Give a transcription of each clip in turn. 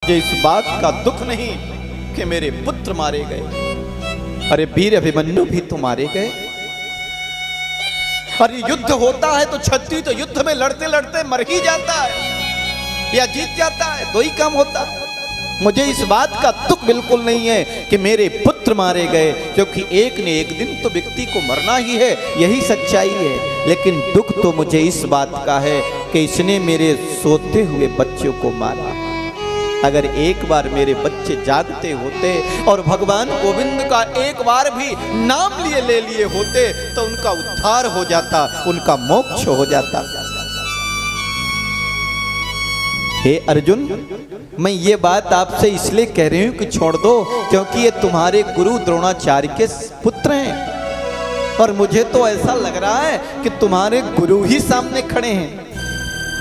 मुझे इस बात का दुख नहीं कि मेरे पुत्र मारे गए। अरे वीर अभिमन्यु भी तो मारे गए। अरे युद्ध होता है तो क्षत्रिय तो युद्ध में लड़ते लड़ते मर ही जाता है या जीत जाता है, दो ही काम होता है। मुझे इस बात का दुख बिल्कुल नहीं है कि मेरे पुत्र मारे गए, क्योंकि एक ने एक दिन तो व्यक्ति को मरना ही है, यही सच्चाई है। लेकिन दुख तो मुझे इस बात का है कि इसने मेरे सोते हुए बच्चों को मारा। अगर एक बार मेरे बच्चे जागते होते और भगवान गोविंद का एक बार भी नाम ले लिए होते तो उनका उद्धार हो जाता, उनका मोक्ष हो जाता। हे अर्जुन, मैं ये बात आपसे इसलिए कह रही हूं कि छोड़ दो, क्योंकि ये तुम्हारे गुरु द्रोणाचार्य के पुत्र हैं और मुझे तो ऐसा लग रहा है कि तुम्हारे गुरु ही सामने खड़े हैं।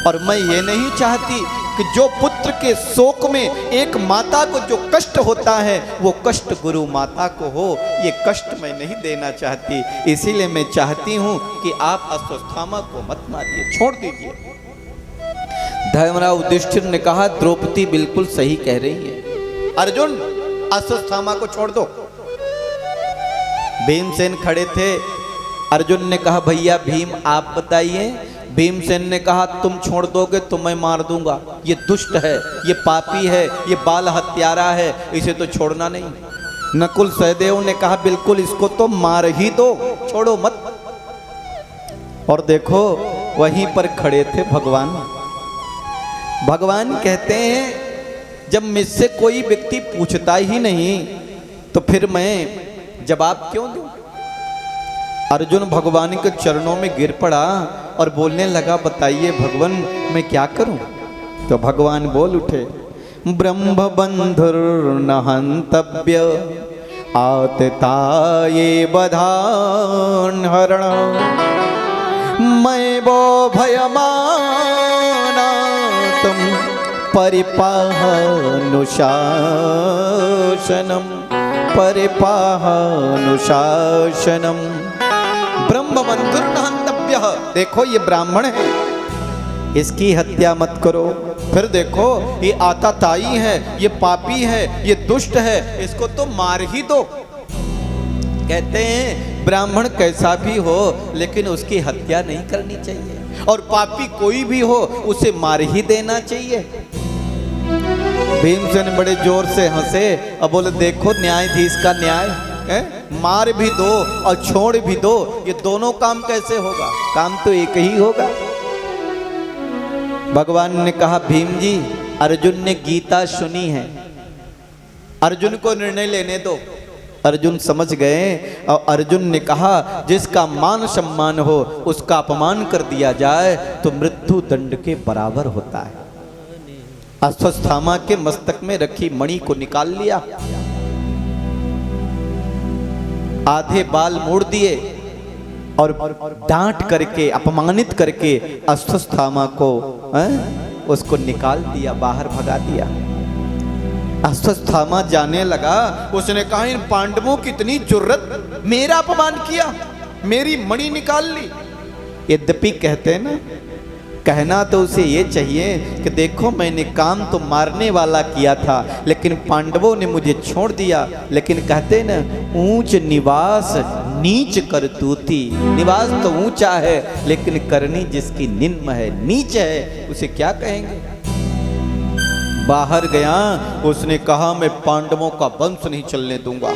और मैं ये नहीं चाहती कि जो पुत्र के शोक में एक माता को जो कष्ट होता है वो कष्ट गुरु माता को हो, ये कष्ट मैं नहीं देना चाहती। इसीलिए मैं चाहती हूँ कि आप अश्वत्थामा को मत मारिए, छोड़ दीजिए। धर्मराव युधिष्ठिर ने कहा द्रौपदी बिल्कुल सही कह रही है, अर्जुन अश्वत्थामा को छोड़ दो। भीमसेन खड़े थे, अर्जुन ने कहा भैया भीम आप बताइए। भीमसेन ने कहा तुम छोड़ दोगे तो मैं मार दूंगा, ये दुष्ट है, ये पापी है, ये बाल हत्यारा है, इसे तो छोड़ना नहीं। नकुल सहदेव ने कहा बिल्कुल इसको तो मार ही दो, छोड़ो मत। और देखो वहीं पर खड़े थे भगवान। भगवान कहते हैं जब मुझसे कोई व्यक्ति पूछता ही नहीं तो फिर मैं जवाब क्यों दूं। अर्जुन भगवान के चरणों में गिर पड़ा और बोलने लगा बताइए भगवान मैं क्या करूं। तो भगवान बोल उठे ब्रह्म बंधुर्न हंतव्य आतताये बधान हरण मैं वो भयमाना तुम परिपाहनुशासनम परिपाहनुशासनम ब्रह्मबंधुर्न हंतव्य। देखो ये ब्राह्मण है, इसकी हत्या मत करो। फिर देखो ये आताताई है, ये पापी है, ये दुष्ट है, इसको तो मार ही दो। कहते हैं ब्राह्मण कैसा भी हो लेकिन उसकी हत्या नहीं करनी चाहिए, और पापी कोई भी हो उसे मार ही देना चाहिए। भीमसेन बड़े जोर से हंसे और बोले देखो न्यायाधीश का न्याय है, मार भी दो और छोड़ भी दो, ये दोनों काम कैसे होगा, काम तो एक ही होगा। भगवान ने कहा भीम जी अर्जुन ने गीता सुनी है, अर्जुन को निर्णय लेने दो। अर्जुन समझ गए और अर्जुन ने कहा जिसका मान सम्मान हो उसका अपमान कर दिया जाए तो मृत्यु दंड के बराबर होता है। अश्वत्थामा के मस्तक में रखी मणि को निकाल लिया, आधे बाल मोड़ दिए और डांट करके अपमानित करके अश्वत्थामा को उसको निकाल दिया, बाहर भगा दिया। अश्वत्थामा जाने लगा, उसने कहा इन पांडवों की इतनी जुर्रत, मेरा अपमान किया, मेरी मणि निकाल ली। यद्यपि कहते हैं ना, कहना तो उसे ये चाहिए कि देखो मैंने काम तो मारने वाला किया था लेकिन पांडवों ने मुझे छोड़ दिया। लेकिन कहते ना ऊंच निवास नीच करतूती, निवास तो ऊंचा है लेकिन करनी जिसकी निम्न है, नीच है, उसे क्या कहेंगे। बाहर गया, उसने कहा मैं पांडवों का वंश नहीं चलने दूंगा।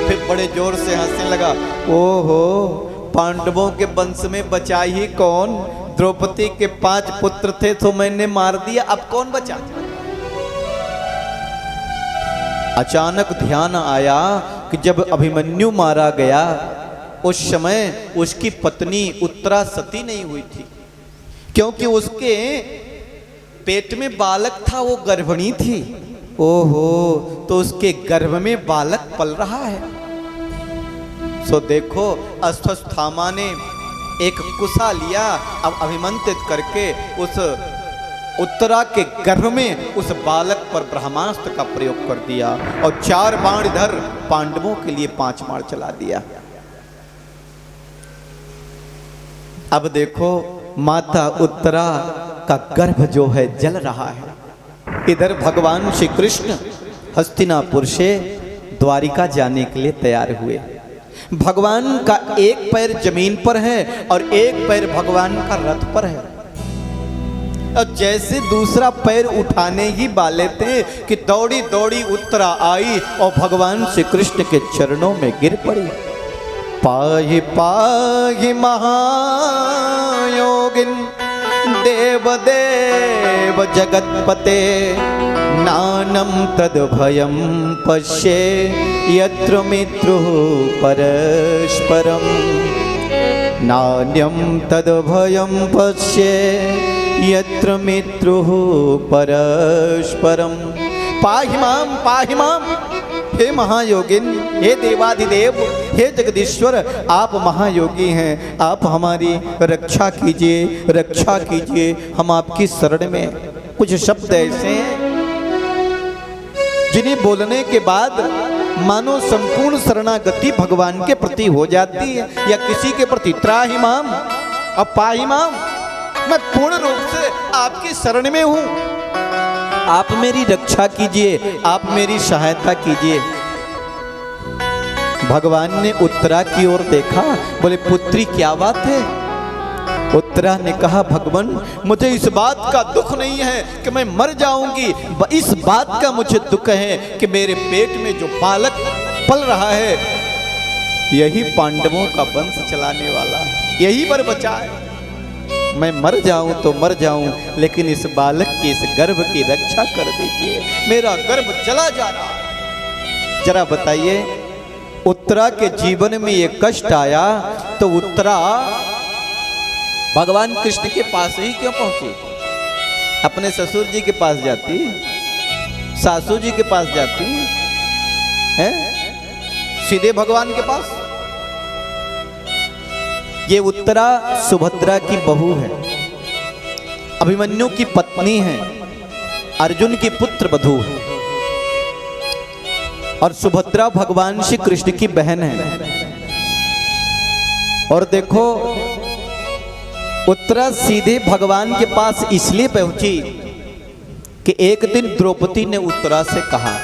फिर बड़े जोर से हंसने लगा, ओहो पांडवों के वंश में बचा ही कौन, द्रौपदी के 5 पुत्र थे तो मैंने मार दिया, अब कौन बचा। अचानक ध्यान आया कि जब अभिमन्यु मारा गया उस समय उसकी पत्नी उत्तरा सती नहीं हुई थी, क्योंकि उसके पेट में बालक था, वो गर्भिणी थी। ओहो, तो उसके गर्भ में बालक पल रहा है। सो देखो अश्वत्थामा ने एक कुसा लिया, अब अभिमंत्रित करके उस उत्तरा के गर्भ में उस बालक पर ब्रह्मास्त्र का प्रयोग कर दिया और 4 बाण इधर पांडवों के लिए 5 बाण चला दिया। अब देखो माता उत्तरा का गर्भ जो है जल रहा है। इधर भगवान श्री कृष्ण हस्तिनापुर से द्वारिका जाने के लिए तैयार हुए। भगवान का एक पैर जमीन पर है और एक पैर भगवान का रथ पर है। और जैसे दूसरा पैर उठाने ही वाले थे कि दौड़ी दौड़ी उत्तरा आई और भगवान श्री कृष्ण के चरणों में गिर पड़ी। पाहि पाहि महायोगिन देव देव जगतपते नानं तद भयं पश्ये यत्र मित्रुः परस्परं नान्यं तद भयं पश्ये यत्र मित्रुः परस्परं। पाहि माम, हे महायोगिन, हे देवाधिदेव, हे जगदीश्वर, आप महायोगी हैं, आप हमारी रक्षा कीजिए, हम आपकी शरण में। कुछ शब्द ऐसे हैं जिन्हें बोलने के बाद मानो संपूर्ण शरणागति भगवान के प्रति हो जाती है या किसी के प्रति। त्राहि माम और पाहि माम, मैं पूर्ण रूप से आपकी शरण में हूं, आप मेरी रक्षा कीजिए, आप मेरी सहायता कीजिए। भगवान ने उत्तरा की ओर देखा, बोले पुत्री क्या बात है? उत्तरा ने कहा भगवान, मुझे इस बात का दुख नहीं है कि मैं मर जाऊंगी, इस बात का मुझे दुख है कि मेरे पेट में जो बालक पल रहा है यही पांडवों का वंश चलाने वाला है, यही वर बचा है। मैं मर जाऊं तो मर जाऊं, लेकिन इस बालक की, इस गर्भ की रक्षा कर दीजिए, मेरा गर्भ चला जा रहा है। जरा बताइए, उत्तरा के जीवन में ये कष्ट आया तो उत्तरा भगवान कृष्ण के पास ही क्यों पहुंची? अपने ससुर जी के पास जाती, सासू जी के पास जाती है, सीधे भगवान के पास। ये उत्तरा सुभद्रा की बहू है, अभिमन्यु की पत्नी है, अर्जुन की पुत्र वधू है और सुभद्रा भगवान श्री कृष्ण की बहन है। और देखो, उत्तरा सीधे भगवान के पास इसलिए पहुंची कि एक दिन द्रौपदी ने उत्तरा से कहा,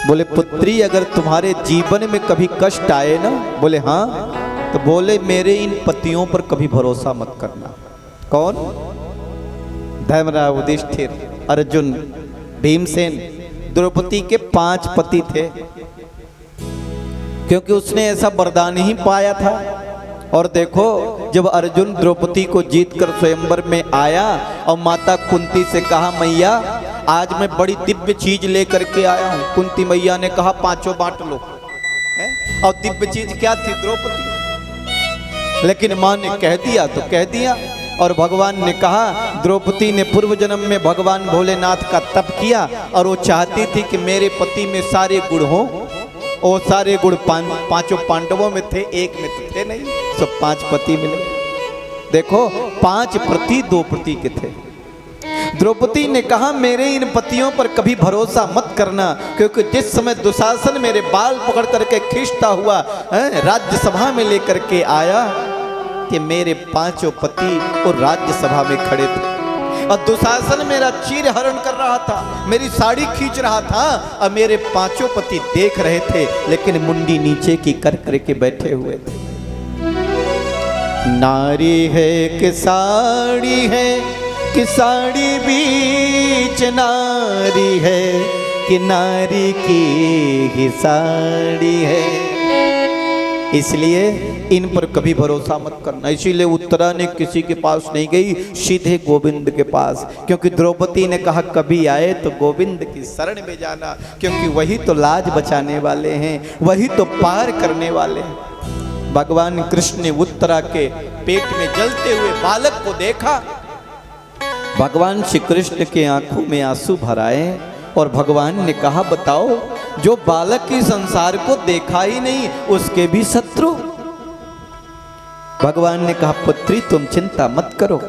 बोले पुत्री, अगर तुम्हारे जीवन में कभी कष्ट आए ना, बोले हाँ, तो बोले मेरे इन पतियों पर कभी भरोसा मत करना। कौन? धर्मराज, युधिष्ठिर, अर्जुन, भीमसेन। द्रौपदी के 5 पति थे, क्योंकि उसने ऐसा वरदान ही पाया था। और देखो, जब अर्जुन द्रौपदी को जीतकर स्वयंवर में आया और माता कुंती से कहा, मैया आज मैं बड़ी दिव्य चीज लेकर के आया हूं। कुंती मैया ने कहा, 5 बांट लो। और दिव्य चीज क्या थी? द्रौपदी। लेकिन मां ने कह दिया तो कह दिया। और भगवान ने कहा, द्रौपदी ने पूर्व जन्म में भगवान भोलेनाथ का तप किया और वो चाहती थी कि मेरे पति में सारे गुण हो, और सारे गुण 5 पांडवों में थे, एक में तो थे नहीं, सब 5 पति मिले। देखो, 5 प्रति 2 प्रति के थे। द्रौपदी ने कहा, मेरे इन पतियों पर कभी भरोसा मत करना, क्योंकि जिस समय दुशासन मेरे बाल पकड़ करके खींचता हुआ राज्यसभा में लेकर के आया कि मेरे 5 पति और राज्यसभा में खड़े थे और दुशासन मेरा चीर हरण कर रहा था, मेरी साड़ी खींच रहा था और मेरे 5 पति देख रहे थे, लेकिन मुंडी नीचे की कर करके बैठे हुए थे। नारी है कि साड़ी है, कि साड़ी बीच नारी है, कि नारी की ही साड़ी है। इसलिए इन पर कभी भरोसा मत करना। इसीलिए उत्तरा ने किसी के पास नहीं गई, सीधे गोविंद के पास, क्योंकि द्रौपदी ने कहा कभी आए तो गोविंद की शरण में जाना, क्योंकि वही तो लाज बचाने वाले हैं, वही तो पार करने वाले हैं। भगवान कृष्ण ने उत्तरा के पेट में जलते हुए बालक को देखा। भगवान श्री कृष्ण के आंखों में आंसू भर आए और भगवान ने कहा, बताओ, जो बालक की संसार को देखा ही नहीं उसके भी शत्रु। भगवान ने कहा, पुत्री तुम चिंता मत करो।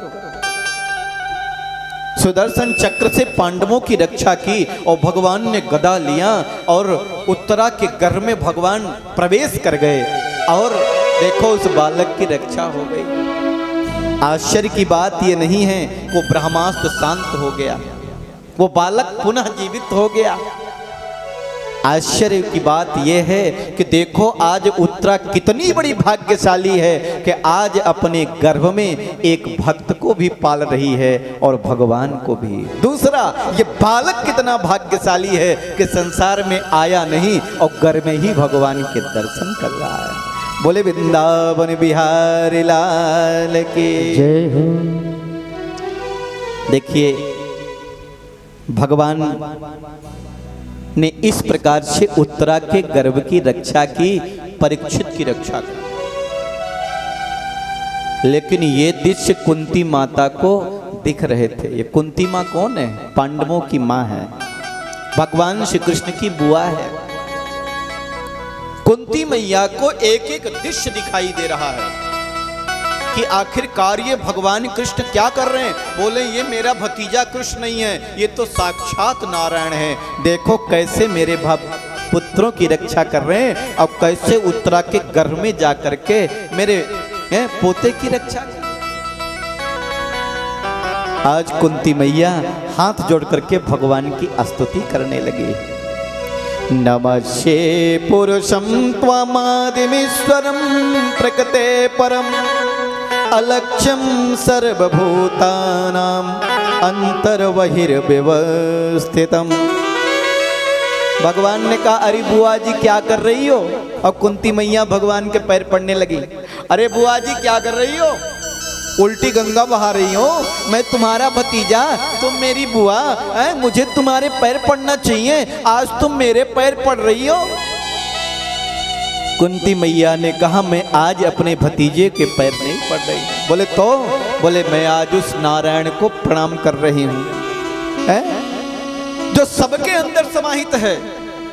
सुदर्शन चक्र से पांडवों की रक्षा की और भगवान ने गदा लिया और उत्तरा के गर्भ में भगवान प्रवेश कर गए और देखो उस बालक की रक्षा हो गई। आश्चर्य की बात यह नहीं है, वो ब्रह्मास्त्र शांत हो गया। वो बालक पुनः जीवित हो गया। आश्चर्य की बात यह है कि देखो आज उत्तरा कितनी बड़ी भाग्यशाली है कि आज अपने गर्भ में एक भक्त को भी पाल रही है और भगवान को भी। दूसरा, ये बालक कितना भाग्यशाली है कि संसार में आया नहीं और घर में ही भगवान के दर्शन कर रहा है। बोले वृंदावन बिहारी लाल की जय हो। देखिए भगवान ने इस प्रकार से उत्तरा के गर्भ की रक्षा की, परीक्षित की रक्षा की। लेकिन ये दृश्य कुंती माता को दिख रहे थे। ये कुंती माँ कौन है? पांडवों की माँ है, भगवान श्री कृष्ण की बुआ है। कुंती मैया को एक एक दृश्य दिखाई दे रहा है कि आखिरकार ये भगवान कृष्ण क्या कर रहे हैं। बोले ये मेरा भतीजा कृष्ण नहीं है, ये तो साक्षात नारायण है। देखो कैसे मेरे पुत्रों की रक्षा कर रहे हैं और कैसे उत्तरा के गर्भ में जा करके मेरे पोते की रक्षा कर। आज कुंती मैया हाथ जोड़ करके भगवान की स्तुति करने लगी। नमस्ते पुरुषं त्वमादिमीश्वरं प्रकृते परम अलक्ष्यं सर्वभूतानां अंतर्बहिर्व्यवस्थितम्। भगवान ने कहा अरे बुआ जी क्या कर रही हो? और कुंती मैया भगवान के पैर पड़ने लगी। अरे बुआ जी क्या कर रही हो? उल्टी गंगा बहा रही हो? मैं तुम्हारा भतीजा, तुम मेरी बुआ, मुझे तुम्हारे पैर पड़ना चाहिए, आज तुम मेरे पैर पड़ रही हो। कुंती मैया ने कहा मैं आज अपने भतीजे के पैर नहीं पड़ रही। बोले तो? बोले मैं आज उस नारायण को प्रणाम कर रही हूं, जो सबके अंदर समाहित है।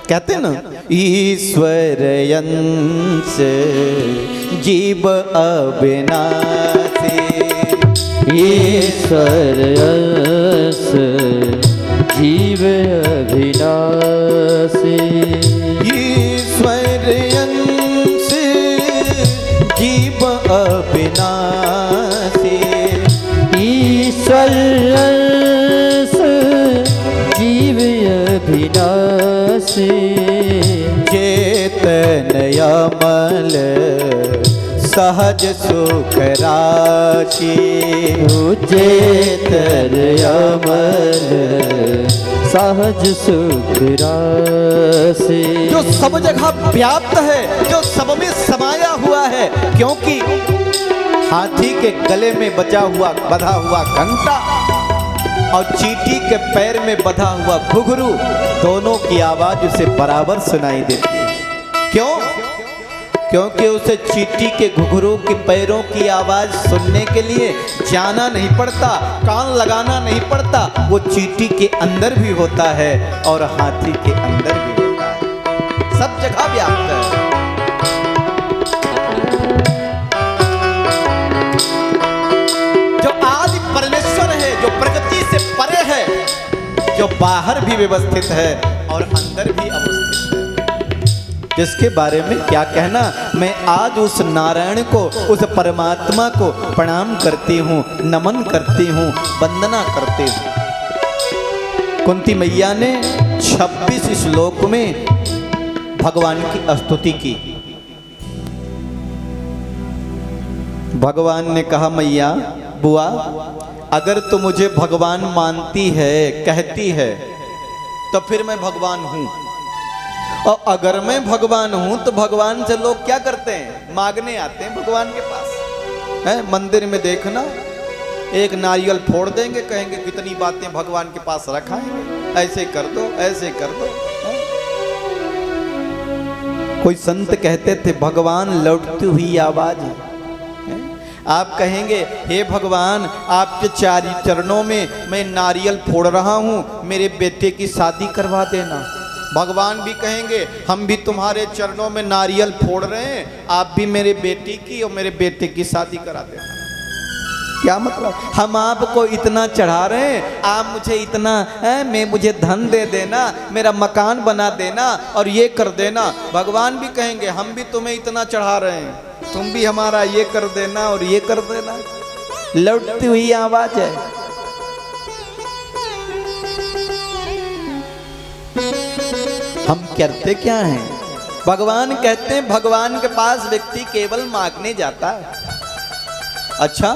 कहते ना ईश्वर अंश जीव अविनाशी, ईश्वर अंश जीव अविनाशी, ईश्वर अंश जीव अविनाशी, ईश्वर अंश जीव अविनाशी, चेतनयमल सहज सुख राशि, चेतनयमल सहज सुख राशि, जो सब जगह व्याप्त है, जो सब में समाया हुआ है। क्योंकि हाथी के गले में बजा हुआ बधा हुआ घंटा और चींटी के पैर में बधा हुआ घुघरू, दोनों की आवाज उसे बराबर सुनाई देती है। क्यों? क्योंकि उसे चींटी के घुघरू के पैरों की आवाज सुनने के लिए जाना नहीं पड़ता, कान लगाना नहीं पड़ता। वो चींटी के अंदर भी होता है और हाथी के अंदर भी होता है, सब जगह व्याप्त है। जो आदि परमेश्वर है, जो प्रकृति से परे है, जो बाहर भी व्यवस्थित है और अंदर भी अवस्थित है, जिसके बारे में क्या कहना। मैं आज उस नारायण को, उस परमात्मा को प्रणाम करती हूँ, नमन करती हूँ, वंदना करती हूँ। कुंती मैया ने 26 श्लोक में भगवान की स्तुति की। भगवान ने कहा मैया बुआ, अगर तू मुझे भगवान मानती है, कहती है, तो फिर मैं भगवान हूं। और अगर मैं भगवान हूं तो भगवान से लोग क्या करते हैं? मांगने आते हैं भगवान के पास। है मंदिर में देखना, एक नारियल फोड़ देंगे, कहेंगे कितनी बातें भगवान के पास रखाएंगे, ऐसे कर दो, ऐसे कर दो। कोई संत कहते थे भगवान लौटती हुई आवाज है। आप कहेंगे हे भगवान, आपके चरणों में मैं नारियल फोड़ रहा हूं, मेरे बेटे की शादी करवा देना। भगवान भी कहेंगे हम भी तुम्हारे चरणों में नारियल फोड़ रहे हैं, आप भी मेरे बेटी की और मेरे बेटे की शादी करा देना। क्या मतलब? हम आपको इतना चढ़ा रहे हैं, आप मुझे इतना मुझे धन दे देना, मेरा मकान बना देना और ये कर देना। भगवान भी कहेंगे हम भी तुम्हें इतना चढ़ा रहे हैं, तुम भी हमारा ये कर देना और ये कर देना। लौटती हुई आवाज है। हम करते क्या हैं? भगवान कहते हैं भगवान के पास व्यक्ति केवल मांगने जाता है। अच्छा,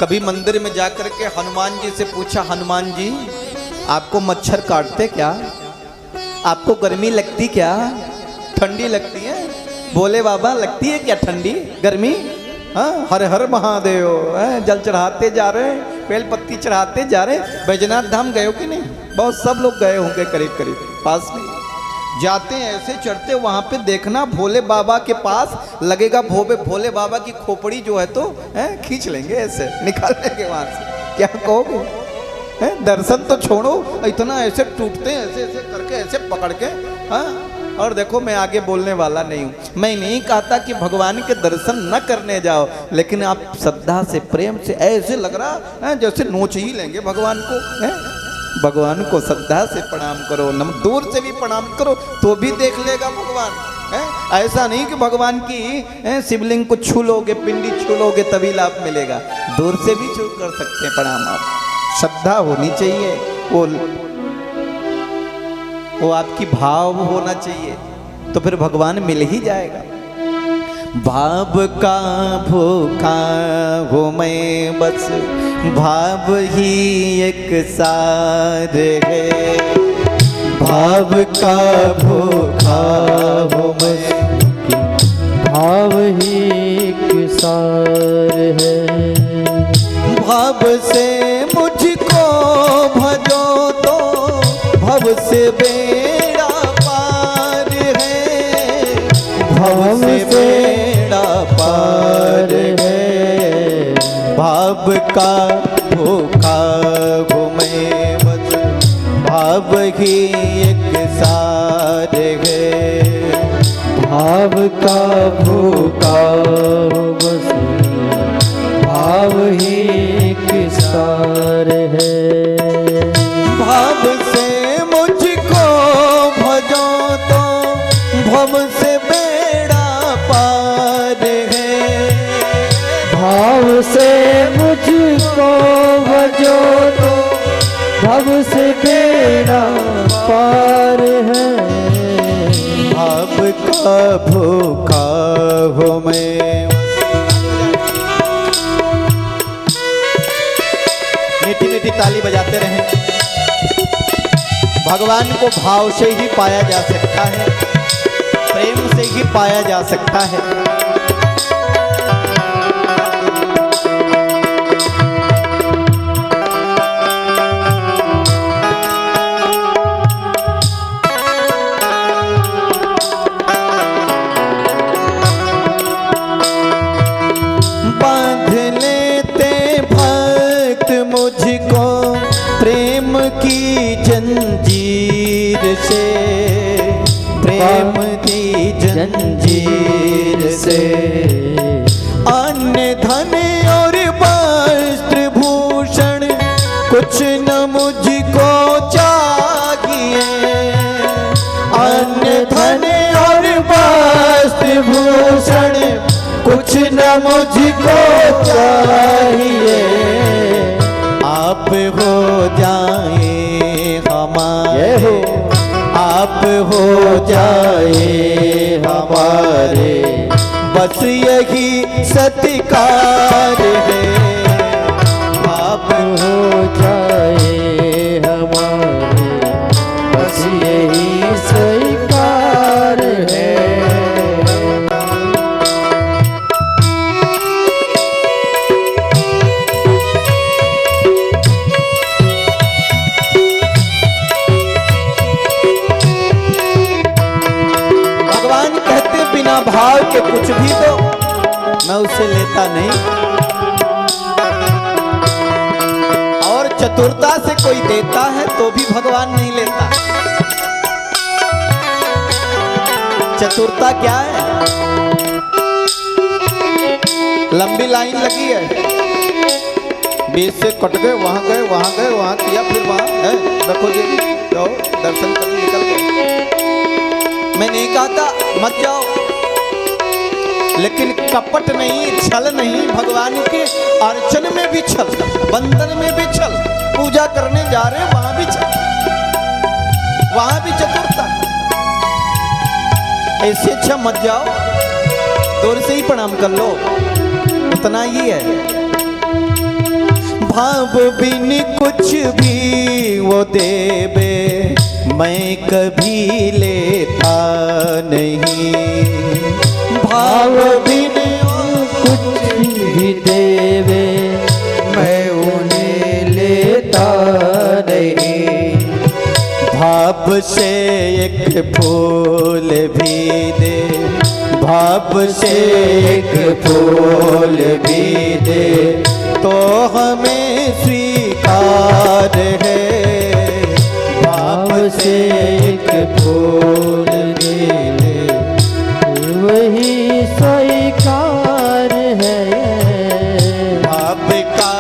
कभी मंदिर में जाकर के हनुमान जी से पूछा, हनुमान जी आपको मच्छर काटते क्या? आपको गर्मी लगती क्या? ठंडी लगती है? बोले बाबा लगती है क्या ठंडी गर्मी? हाँ, हर हर महादेव, जल चढ़ाते जा रहे हैं, बेल पत्ती चढ़ाते जा रहे हैं। बैजनाथ धाम गए हो कि नहीं? बहुत सब लोग गए होंगे करीब करीब, पास में जाते हैं ऐसे चढ़ते, वहां पे देखना भोले बाबा के पास लगेगा, भोले बाबा की खोपड़ी जो है तो खींच लेंगे, ऐसे निकाल लेंगे वहां से। क्या कहोगे? दर्शन तो छोड़ो, इतना ऐसे टूटते हैं, ऐसे ऐसे करके ऐसे पकड़ के। हाँ, और देखो मैं आगे बोलने वाला नहीं हूँ। मैं नहीं कहता कि भगवान के दर्शन न करने जाओ, लेकिन आप श्रद्धा से प्रेम से, ऐसे लग रहा है जैसे नोच ही लेंगे भगवान को। भगवान को श्रद्धा से प्रणाम करो, दूर से भी प्रणाम करो तो भी देख लेगा भगवान। ऐसा नहीं कि भगवान की शिवलिंग को छू लोगे, पिंडी छू लोगे तभी लाभ मिलेगा। दूर से भी छू कर सकते हैं प्रणाम आप। श्रद्धा होनी चाहिए, वो आपकी भाव होना चाहिए, तो फिर भगवान मिल ही जाएगा। भाव का भूखा हो मैं बस, भाव ही एक सार है। भाव का भूखा हो मैं, भाव ही एक सार है। भाव से मुझको भजो तो भव से बेड़ा पार है। भव से बेड़ा पार है। भाव का भूखा हो मैं बस, भाव ही एक सार है। भाव का भूखा हो बस, भाव ही एक सार है। भाव से मुझको भजो तो भव से बेड़ा पार है। भाव से मुझको भजो तो भव से बेड़ा पार है। भाव का भूखा हो मैं। मीठी मीठी ताली बजाते रहें। भगवान को भाव से ही पाया जा सकता है, प्रेम से ही पाया जा सकता है। बांध लेते भक्त मुझको प्रेम की जंजीर से, प्रेम की जंजीर से। अन्य धन और वस्त्र भूषण कुछ न मुझको चाहिए। अन्य धन और वस्त्र भूषण कुछ न मुझको चाहिए। आप हो जाए हमारे, आप हो जाए हमारे, बस यही सत्कार है। आप हो जाए हमारे, बस यही स्वीकार है। बिना भाव के कुछ भी दो, मैं उसे लेता नहीं। और चतुरता से कोई देता है तो भी भगवान नहीं लेता। चतुरता क्या है? लंबी लाइन लगी है, बीच से कट गए, वहां गए, वहां गए, वहां किया, फिर वहां है। देखो जी, जाओ दर्शन करने निकल गए। मैं नहीं कहता मत जाओ, लेकिन कपट नहीं, छल नहीं। भगवान के अर्चन में भी छल, बंधन में भी छल, पूजा करने जा रहे हैं वहां भी छल, वहां भी चतुरता। ऐसे अच्छा मत जाओ, दूर से ही प्रणाम कर लो, उतना ही है। भाव बिन कुछ भी वो देवे मैं कभी लेता नहीं, भाव बिन कुछ भी देवे मैं उन्हें लेता नहीं। भाव से एक फूल भी दे, भाव से एक फूल भी दे तो हमें स्वीकार है, भाव से एक फूल दे वही स्वीकार है। भाव का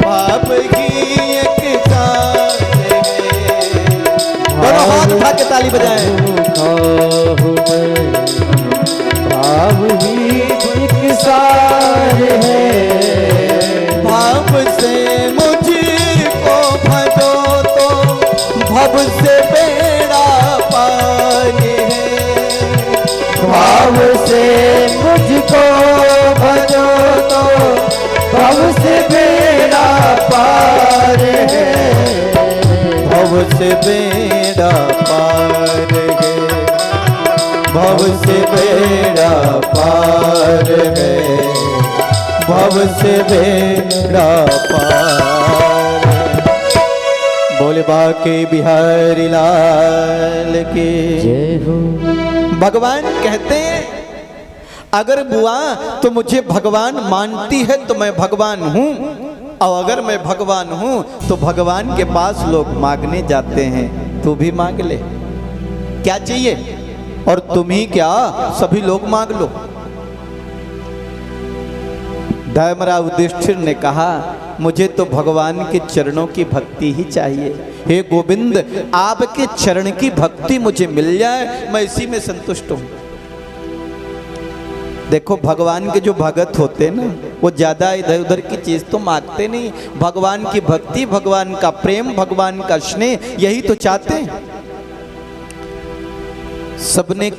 भाव की एक साथ है। दोनों हाथ उठा के ताली बजाएं। भाव ही एक सार है। भाव से मुझको भजो तो भव से बेड़ा पार है, भाव से मुझको भजो तो भव से बेड़ा पार है। भव से बेड़ा पार है, भव से बेड़ा पार है, भव से बेड़ा पार। बोले बाके बिहारी लाल की जय हो। भगवान कहते हैं अगर बुआ तो मुझे भगवान मानती है तो मैं भगवान हूं, और अगर मैं भगवान हूं तो भगवान के पास लोग मांगने जाते हैं, तू भी मांग ले, क्या चाहिए, और तुम ही क्या सभी लोग मांग लो। धर्मराज युधिष्ठिर ने कहा मुझे तो भगवान के चरणों की भक्ति ही चाहिए, हे गोविंद आपके चरण की भक्ति मुझे मिल जाए मैं इसी में संतुष्ट हूं। देखो भगवान के जो भगत होते हैं ना वो ज्यादा इधर उधर की चीज तो मांगते नहीं, भगवान की भक्ति, भगवान का प्रेम, भगवान का स्नेह यही तो चाहते हैं। सबने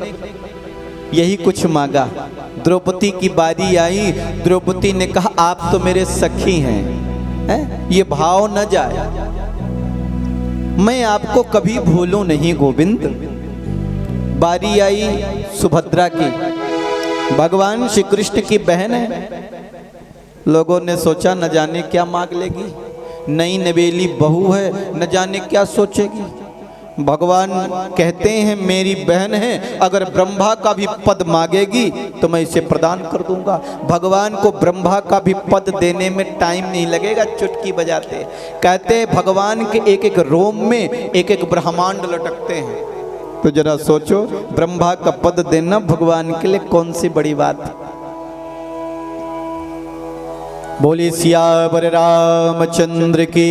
यही कुछ मांगा। द्रौपदी की बारी आई, द्रौपदी ने कहा आप तो मेरे सखी हैं, ये भाव न जाए, मैं आपको कभी भूलूं नहीं गोविंद। बारी आई सुभद्रा की, भगवान श्री कृष्ण की बहन है, लोगों ने सोचा न जाने क्या मांग लेगी, नई नवेली बहू है, न जाने क्या सोचेगी। भगवान कहते हैं मेरी बहन है, अगर ब्रह्मा का भी पद मांगेगी तो मैं इसे प्रदान कर दूंगा। भगवान को ब्रह्मा का भी पद देने में टाइम नहीं लगेगा, चुटकी बजाते। कहते हैं भगवान के एक एक रोम में एक एक ब्रह्मांड लटकते हैं, तो जरा सोचो ब्रह्मा का पद देना भगवान के लिए कौन सी बड़ी बात। बोली सियावर रामचंद्र की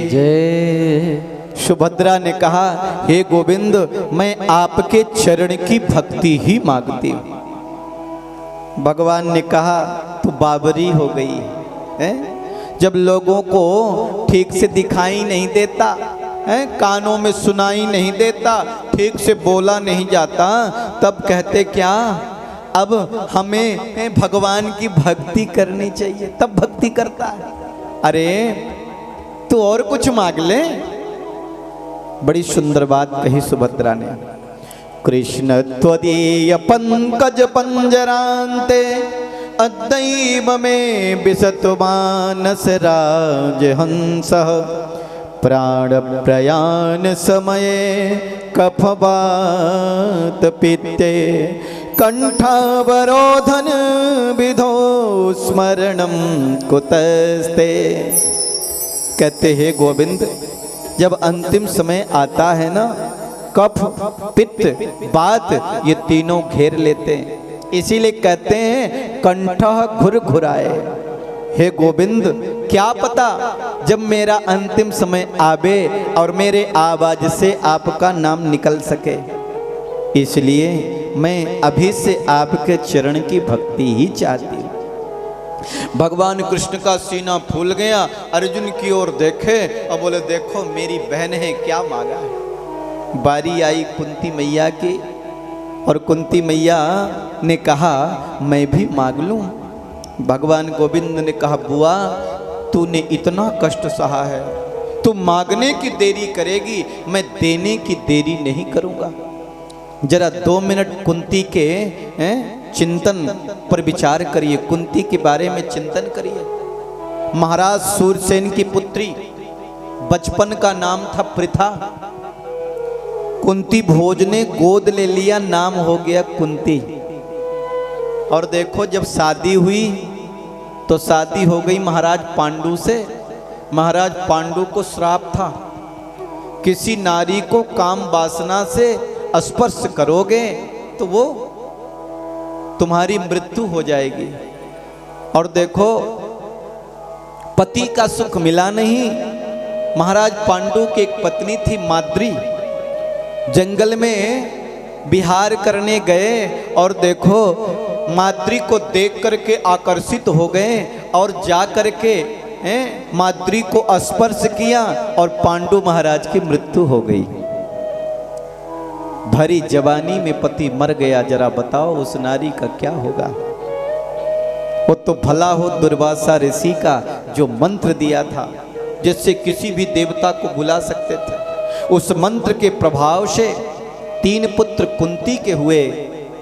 जय। सुभद्रा ने कहा हे गोविंद मैं आपके चरण की भक्ति ही मांगती हूं। भगवान ने कहा तू बाबरी हो गई है, जब लोगों को ठीक से दिखाई नहीं देता है, कानों में सुनाई नहीं देता, ठीक से बोला नहीं जाता, तब कहते क्या अब हमें भगवान की भक्ति करनी चाहिए, तब भक्ति करता है। अरे तू और कुछ मांग ले। बड़ी सुंदर बात कही सुभद्रा ने। कृष्ण त्वदीय पंकज पंजरांते अद्दैव में विसतु मानस राजहंस प्राण प्रयाण समये कफवात पित्ते कंठावरोधन विधो स्मरणम कुतस्ते। कहते हैं गोविंद जब अंतिम समय आता है ना, कफ पित्त बात ये तीनों घेर लेते हैं, इसीलिए कहते हैं कंठ घुरघुराए। हे गोविंद क्या पता जब मेरा अंतिम समय आवे और मेरे आवाज से आपका नाम निकल सके, इसलिए मैं अभी से आपके चरण की भक्ति ही चाहती हूँ। भगवान कृष्ण का सीना फूल गया, अर्जुन की ओर देखे और बोले देखो मेरी बहन है क्या मांगा है। बारी आई कुंती मैया की, और कुंती मैया ने कहा मैं भी मांग लूं। भगवान गोविंद ने कहा बुआ तूने इतना कष्ट सहा है, तू मांगने की देरी करेगी, मैं देने की देरी नहीं करूंगा। जरा 2 मिनट कुंती के चिंतन पर विचार करिए, कुंती के बारे में चिंतन करिए। महाराज सूरसेन की पुत्री, बचपन का नाम था पृथा। कुंती भोज ने गोद ले लिया, नाम हो गया कुंती। और देखो जब शादी हुई तो शादी हो गई महाराज पांडु से। महाराज पांडु को श्राप था, किसी नारी को काम वासना से स्पर्श करोगे तो वो तुम्हारी मृत्यु हो जाएगी। और देखो पति का सुख मिला नहीं। महाराज पांडु की एक पत्नी थी माद्री, जंगल में विहार करने गए और देखो माद्री को देख करके आकर्षित हो गए और जा करके माद्री को स्पर्श किया और पांडु महाराज की मृत्यु हो गई। भरी जवानी में पति मर गया, जरा बताओ उस नारी का क्या होगा। वो तो भला हो दुर्वासा ऋषि का जो मंत्र दिया था, जिससे किसी भी देवता को बुला सकते थे। उस मंत्र के प्रभाव से 3 पुत्र कुंती के हुए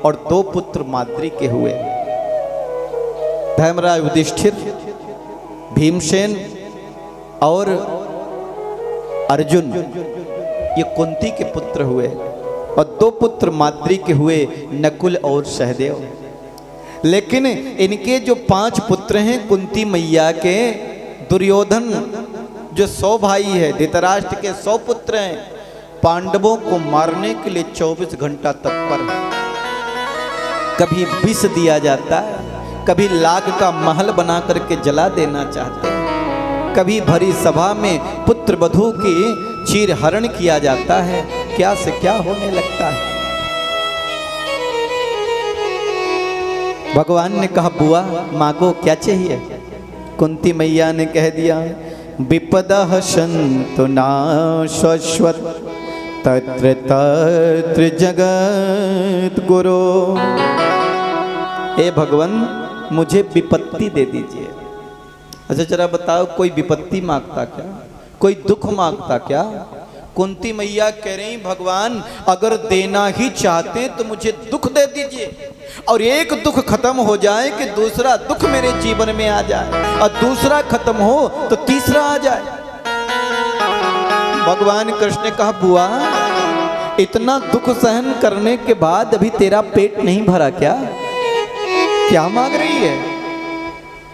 और 2 पुत्र माद्री के हुए। धर्मराज युधिष्ठिर, भीमसेन और अर्जुन ये कुंती के पुत्र हुए, और 2 पुत्र माद्री के हुए, नकुल और सहदेव। लेकिन इनके जो 5 पुत्र हैं कुंती मैया के, दुर्योधन जो 100 भाई है, धृतराष्ट्र के 100 पुत्र हैं, पांडवों को मारने के लिए 24 घंटा तत्पर है। कभी विष दिया जाता है, कभी लाग का महल बना करके जला देना चाहते हैं, कभी भरी सभा में पुत्र वधू की चीरहरण किया जाता है। क्या से क्या होने लगता है। भगवान ने कहा बुआ मांगो क्या चाहिए। कुंती मैया ने कह दिया विपदः सन्तु न शाश्वत तत्र तत्र जगत गुरु। हे भगवान मुझे विपत्ति दे दीजिए। अच्छा जरा बताओ कोई विपत्ति मांगता क्या, कोई दुख मांगता क्या। कुंती मैया कह रही भगवान अगर देना ही चाहते तो मुझे दुख दे दीजिए, और एक दुख खत्म हो जाए कि दूसरा दुख मेरे जीवन में आ जाए, और दूसरा खत्म हो तो तीसरा आ जाए। भगवान कृष्ण ने कहा बुआ इतना दुख सहन करने के बाद अभी तेरा पेट नहीं भरा क्या, क्या मांग रही है।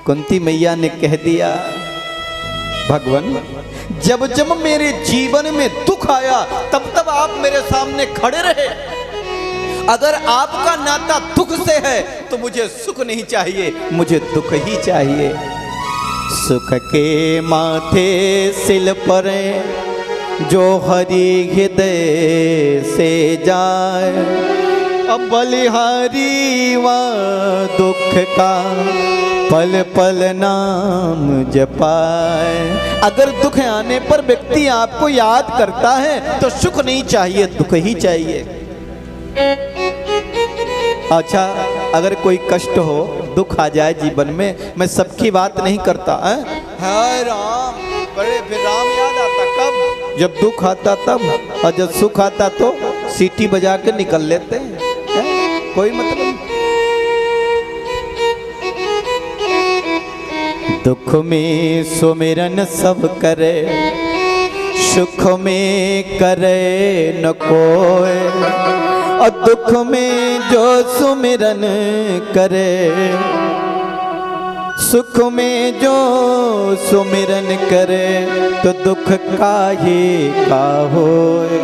कुंती मैया ने कह दिया भगवान जब जब मेरे जीवन में दुख आया तब तब आप मेरे सामने खड़े रहे। अगर आपका नाता दुख से है तो मुझे सुख नहीं चाहिए, मुझे दुख ही चाहिए। सुख के माथे सिल पर जो हरि हृदय से जाए, अब बलिहारी व दुख का पल पल नाम जपाए। अगर दुख आने पर व्यक्ति आपको याद करता है तो सुख नहीं चाहिए, दुख ही चाहिए। अच्छा अगर कोई कष्ट हो, दुख आ जाए जीवन में, मैं सबकी बात नहीं करता है। हाय राम, बड़े फिर राम याद आता कब, जब दुख आता तब, और जब सुख आता तो सीटी बजा के निकल लेते हैं, कोई मतलब नहीं। दुख में सुमिरन सब करे, सुख में करे न कोई, और दुख में जो सुमिरन करे, सुख में जो सुमिरन करे, तो दुख काहे का होए।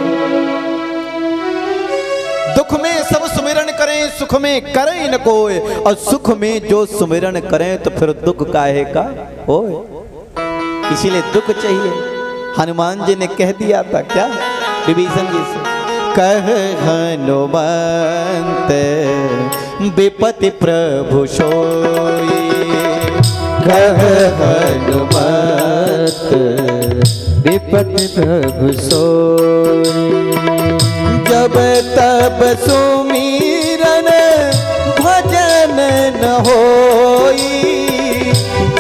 दुख में सब सुमिरन करें, सुख में करें न कोई, और सुख में जो सुमिरन करें तो फिर दुख काहे का होए। इसीलिए दुख चाहिए। हनुमान जी ने कह दिया था क्या विभीषण जी से, कह हनुमंत विपति प्रभु सोई, कह हनुमंत विपत प्रभु सोई। जब तब सुमिरन भजन न होई,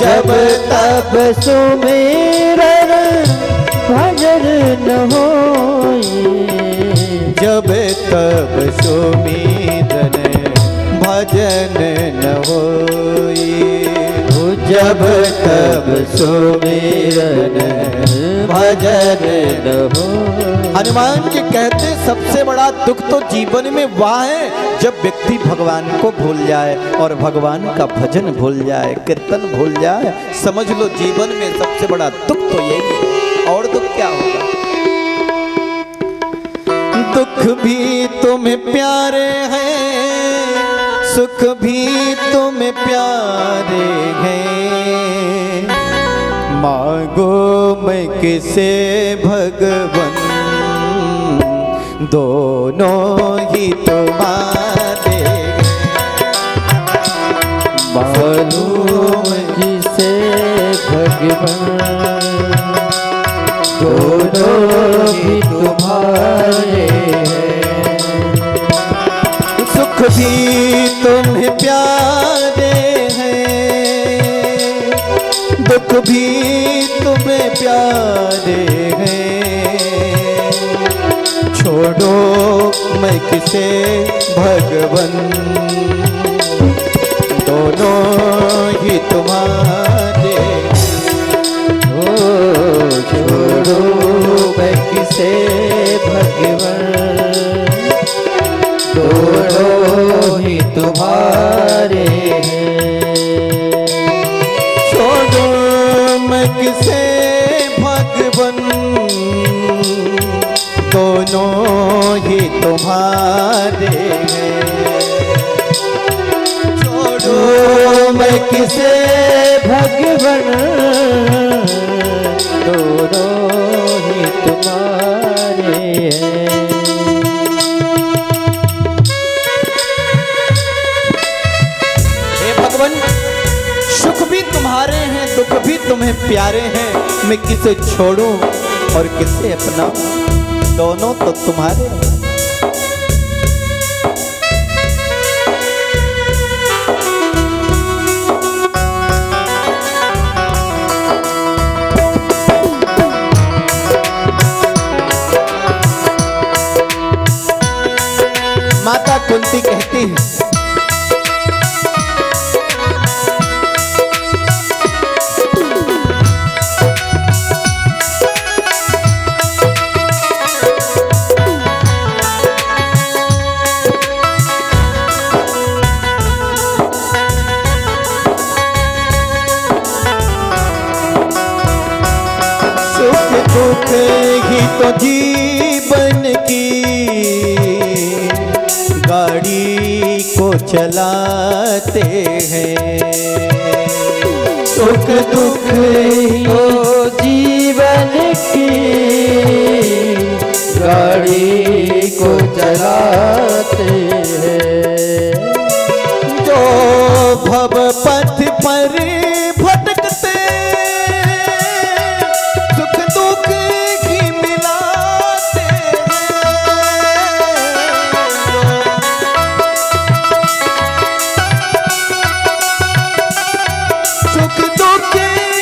जब तब सुमिरन भजन न होई। जब तब सुमिरन भजन न होई। जब तब सुमिरन भजन न होई। हनुमान जी कहते सबसे बड़ा दुख तो जीवन में वह है जब व्यक्ति भगवान को भूल जाए और भगवान का भजन भूल जाए, कीर्तन भूल जाए। समझ लो जीवन में सबसे बड़ा दुख तो यही है। और दुख क्या होगा? दुख भी तुम्हें प्यारे हैं, सुख भी तुम्हें प्यारे हैं। मांगो मैं किसे भगवन, दोनों ही तुम्हारे। मालूम जिसे भगवान, दोनों ही तुम्हारे हैं। सुख भी तुम्हें प्यारे हैं, दुख भी तुम्हें प्यारे हैं। छोड़ो मैं किसे भगवन, दोनों ही तुम्हारे। ओ छोड़ो मैं किसे भगवान, दोनों ही तुम्हारे हैं। छोड़ो मैं किसे भगवन, दोनों ही तुम्हारे हैं। छोड़ो मैं किसे भगवन, दोनों ही तुम्हारे हैं। हे भगवन, सुख भी तुम्हारे हैं, दुख भी तुम्हें प्यारे हैं। मैं किसे छोड़ूं और किसे अपनाऊं, दोनों तो तुम्हारे हैं। माता कुंती कहती है, सुख दुख ही तो जीवन की गाड़ी को चलाते हैं। सुख दुख हो जीवन की गाड़ी को चलाते हैं। जो भव पथ पर भटकते, सुख दुख ही मिलाते हैं। सुख दुख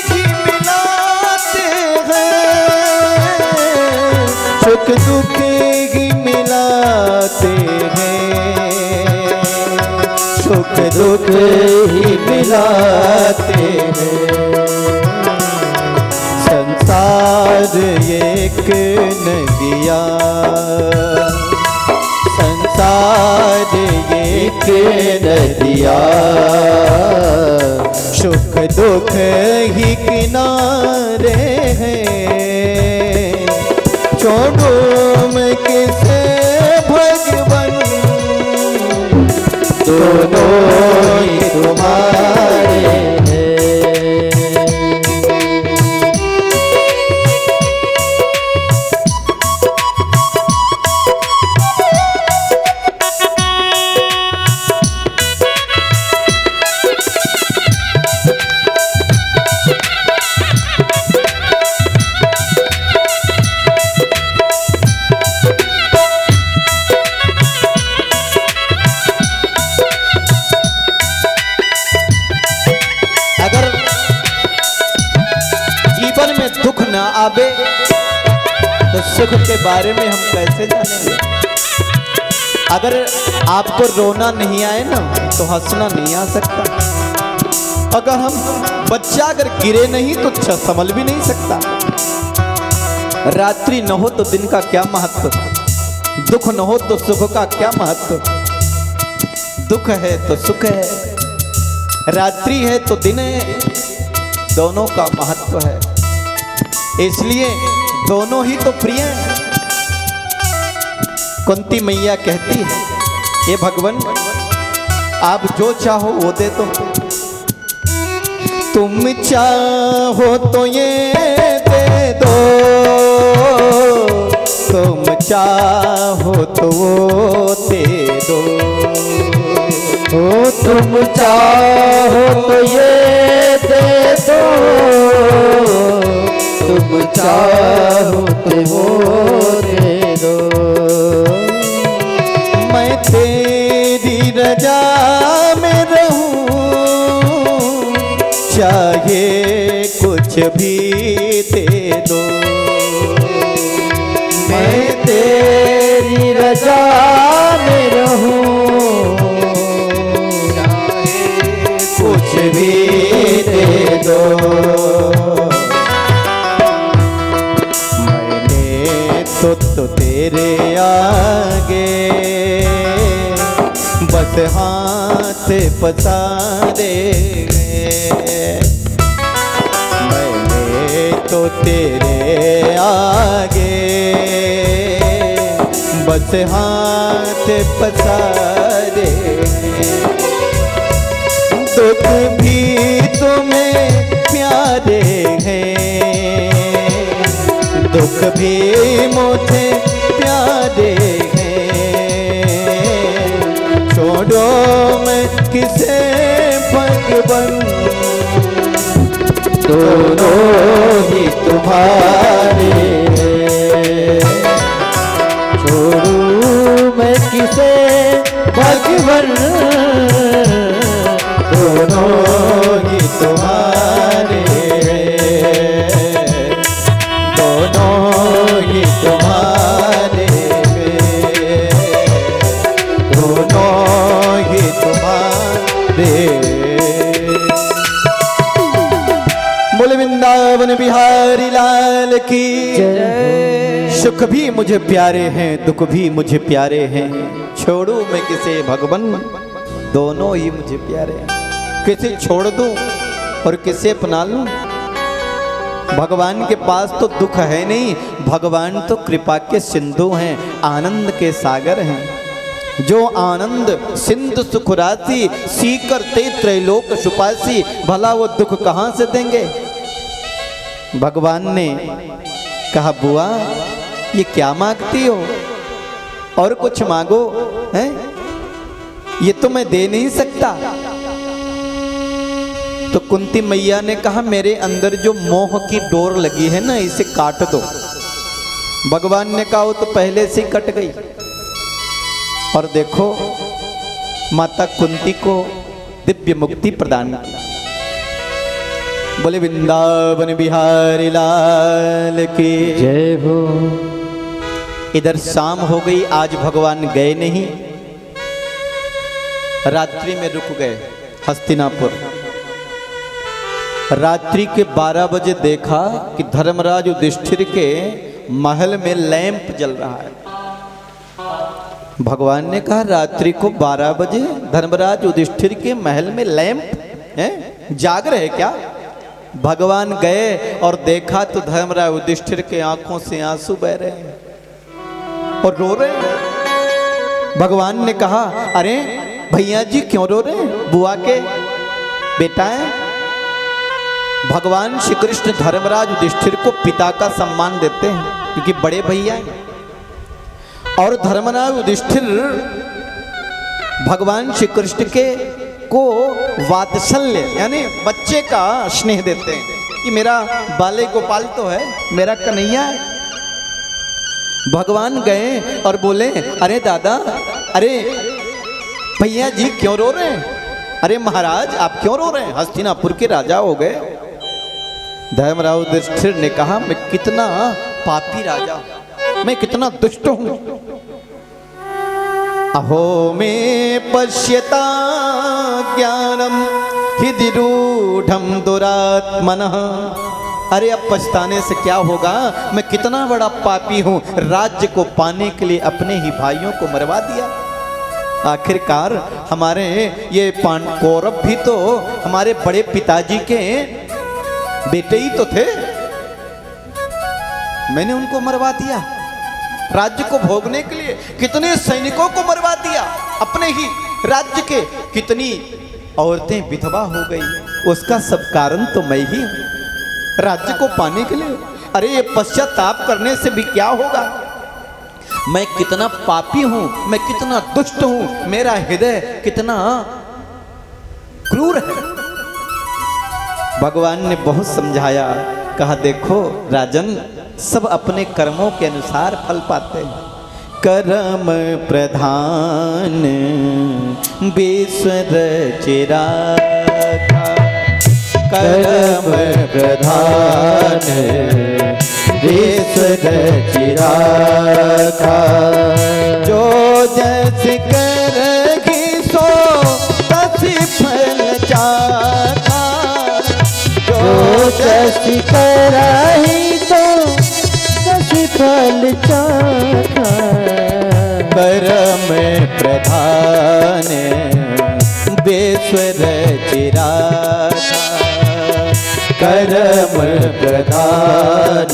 ही मिलाते हैं, सुख दुख ही मिलाते हैं। सुख दुख ही मिलाते हैं। संसार एक नदिया, संसार एक नदिया। सुख दुख ही किनारे हैं। छोड़ो मैं किसे भगवन, दोनों ही तुम्हारे हैं। आवे तो सुख के बारे में हम कैसे जानेंगे। अगर आपको रोना नहीं आए ना तो हंसना नहीं आ सकता। अगर हम बच्चा अगर गिरे नहीं तो संभल भी नहीं सकता। रात्रि न हो तो दिन का क्या महत्व, दुख न हो तो सुख का क्या महत्व। दुख है तो सुख है, रात्रि है तो दिन है, दोनों का महत्व है। इसलिए दोनों ही तो प्रिय हैं। कुंती मैया कहती है, हे भगवान आप जो चाहो वो दे दो। तुम चाहो तो ये दे दो, तुम चाहो तो वो दे दो। ओ तुम चाहो तो ये दे दो, तुम चाहो तो वो दे दो। मैं तेरी रजा में रहूं, चाहे कुछ भी दे दो। मैं तेरी रजा में रहूं, कुछ भी दे दो। मैंने तो तेरे आगे बस हाथ पसारे, मैंने तो तेरे आगे बस हाथ पसारे। दुख भी तुम्हें प्यारे हैं, दुख भी मुझे प्यारे हैं। छोड़ो मैं किसे भगवन, दोनों ही तुम्हारे हैं। छोड़ू मैं किसे भगवन, दोनों ही तुम्हारे हैं, दोनों ही तुम्हारे हैं, दोनों ही तुम्हारे। बोले वृंदावन बिहारी लाल की जय। सुख भी मुझे प्यारे हैं, दुख भी मुझे प्यारे हैं। छोड़ू मैं किसे भगवन, दोनों ही मुझे प्यारे हैं। किसे छोड़ दूं और किसे अपना लूं। भगवान के पास तो दुख है नहीं, भगवान तो कृपा के सिंधु हैं, आनंद के सागर हैं। जो आनंद सिंधु सुख राशि, सीकर ते त्रैलोक सुपासी, भला वो दुख कहां से देंगे। भगवान ने कहा बुआ ये क्या मांगती हो, और कुछ मांगो हैं, ये तो मैं दे नहीं सकता। तो कुंती मैया ने कहा मेरे अंदर जो मोह की डोर लगी है ना इसे काट दो। भगवान ने कहा वो तो पहले से ही कट गई। और देखो माता कुंती को दिव्य मुक्ति प्रदान की। बोले वृंदावन बिहारी लाल की जय हो। इधर शाम हो गई, आज भगवान गए नहीं, रात्रि में रुक गए हस्तिनापुर। रात्रि के 12 बजे देखा कि धर्मराज युधिष्ठिर के महल में लैंप जल रहा है। भगवान ने कहा रात्रि को 12 बजे धर्मराज युधिष्ठिर के महल में लैंप है, जाग रहे क्या। भगवान गए और देखा तो धर्मराज युधिष्ठिर के आंखों से आंसू बह रहे हैं और रो रहे हैं। भगवान ने कहा अरे भैया जी क्यों रो रहे हैं, बुआ के बेटा है। भगवान श्री कृष्ण धर्मराज युधिष्ठिर को पिता का सम्मान देते हैं क्योंकि बड़े भैया हैं। और धर्मराज युधिष्ठिर भगवान श्री कृष्ण के को वात्सल्य यानी बच्चे का स्नेह देते हैं कि मेरा बाले गोपाल तो है, मेरा कन्हैया है। भगवान गए और बोले अरे दादा, अरे भैया जी क्यों रो रहे हैं, अरे महाराज आप क्यों रो रहे हैं, हस्तिनापुर के राजा हो गए। धर्मराव युधिष्ठिर ने कहा, मैं कितना पापी राजा हूं, मैं कितना दुष्ट हूं। अहो में पश्यता ज्ञानम हृदि रूढ़म दुरात्मनः। अरे अब पछताने से क्या होगा, मैं कितना बड़ा पापी हूं, राज्य को पाने के लिए अपने ही भाइयों को मरवा दिया। आखिरकार हमारे ये कौरव भी तो हमारे बड़े पिताजी के बेटे ही तो थे, मैंने उनको मरवा दिया। राज्य को भोगने के लिए कितने सैनिकों को मरवा दिया, अपने ही राज्य के कितनी औरतें विधवा हो गई, उसका सब कारण तो मैं ही हूं। राज्य को पाने के लिए, अरे ये पश्चाताप करने से भी क्या होगा, मैं कितना पापी हूं, मैं कितना दुष्ट हूं, मेरा हृदय कितना क्रूर है। भगवान ने बहुत समझाया, कहा देखो राजन, सब अपने कर्मों के अनुसार फल पाते हैं। कर्म प्रधान विश्व रचिराखा, कर्म प्रधान विश्व रचिराखा। जो जस करहि सो तस फल चाखा, जो जस करहि तो तस फल चाखा। कर्म प्रधान विश्व रचिराखा, कर्म प्रधान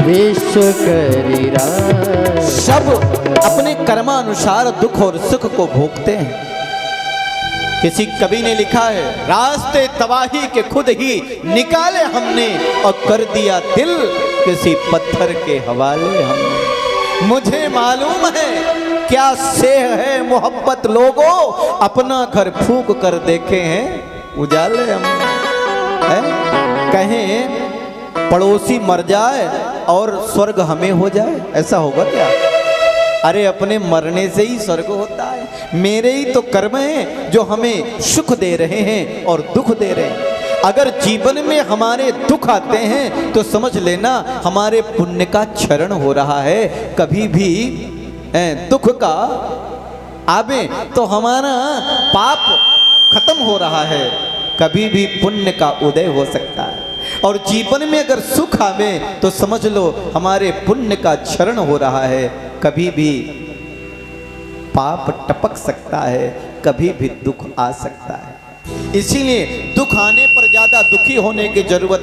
विश्व करिरा। सब अपने कर्मानुसार दुख और सुख को भोगते हैं। किसी कवि ने लिखा है, रास्ते तबाही के खुद ही निकाले हमने और कर दिया दिल किसी पत्थर के हवाले हमने। मुझे मालूम है क्या सेह है मोहब्बत लोगों, अपना घर फूंक कर देखे हैं उजाले हमने। कहें पड़ोसी मर जाए और स्वर्ग हमें हो जाए, ऐसा होगा क्या? अरे अपने मरने से ही स्वर्ग होता है। मेरे ही तो कर्म हैं जो हमें सुख दे रहे हैं और दुख दे रहे हैं। अगर जीवन में हमारे दुख आते हैं तो समझ लेना हमारे पुण्य का क्षरण हो रहा है। कभी भी दुख का आवे तो हमारा पाप खत्म हो रहा है, कभी भी पुण्य का उदय हो सकता है। और जीवन में अगर सुख आवे तो समझ लो हमारे पुण्य का क्षरण हो रहा है, कभी भी पाप टपक सकता है, कभी भी दुख आ सकता है। इसीलिए दुख आने पर ज्यादा दुखी होने की जरूरत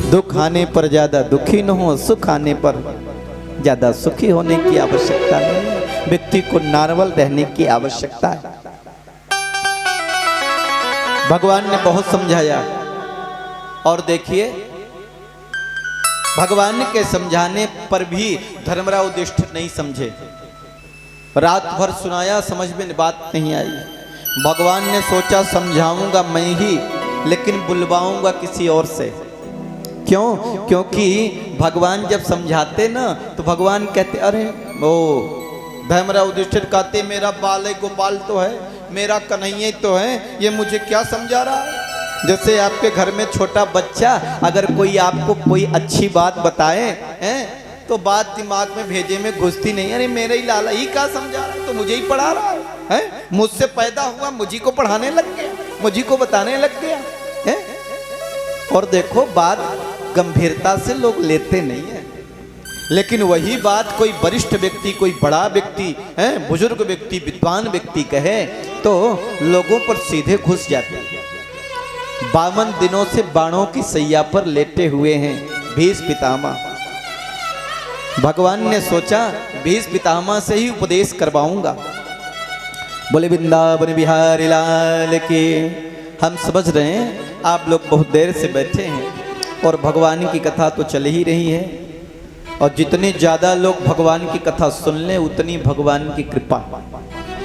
दुख आने पर ज्यादा दुखी न हो, सुख आने पर ज्यादा सुखी होने की आवश्यकता नहीं है। व्यक्ति को नॉर्मल रहने की आवश्यकता है। भगवान ने बहुत समझाया और देखिए भगवान के समझाने पर भी धर्मराव युधिष्ठिर नहीं समझे। रात भर सुनाया, समझ में बात नहीं आई। भगवान ने सोचा समझाऊंगा मैं ही, लेकिन बुलवाऊंगा किसी और से। क्यों? क्योंकि भगवान जब समझाते ना तो भगवान कहते अरे ओ धर्मराव युधिष्ठिर कहते मेरा बाल गोपाल तो है, मेरा कन्हैया तो है, ये मुझे क्या समझा रहा है। जैसे आपके घर में छोटा बच्चा अगर कोई आपको कोई अच्छी बात बताए तो बात दिमाग में भेजे में घुसती नहीं। अरे मेरे ही लाला ही क्या समझा रहा है, तो मुझे ही पढ़ा रहा है, मुझसे पैदा हुआ मुझी को पढ़ाने लग गया, मुझी को बताने लग गया है। और देखो बात गंभीरता से लोग लेते नहीं है, लेकिन वही बात कोई वरिष्ठ व्यक्ति, कोई बड़ा व्यक्ति है, बुजुर्ग व्यक्ति, विद्वान व्यक्ति कहे तो लोगों पर सीधे घुस जाते हैं। 52 दिनों से बाणों की सैया पर लेटे हुए हैं भीष्म पितामह। भगवान ने सोचा भीष्म पितामह से ही उपदेश करवाऊंगा। बोले वृंदावन बिहारी लाल की। हम समझ रहे हैं आप लोग बहुत देर से बैठे हैं और भगवान की कथा तो चल ही रही है, और जितने ज़्यादा लोग भगवान की कथा सुन लें उतनी भगवान की कृपा,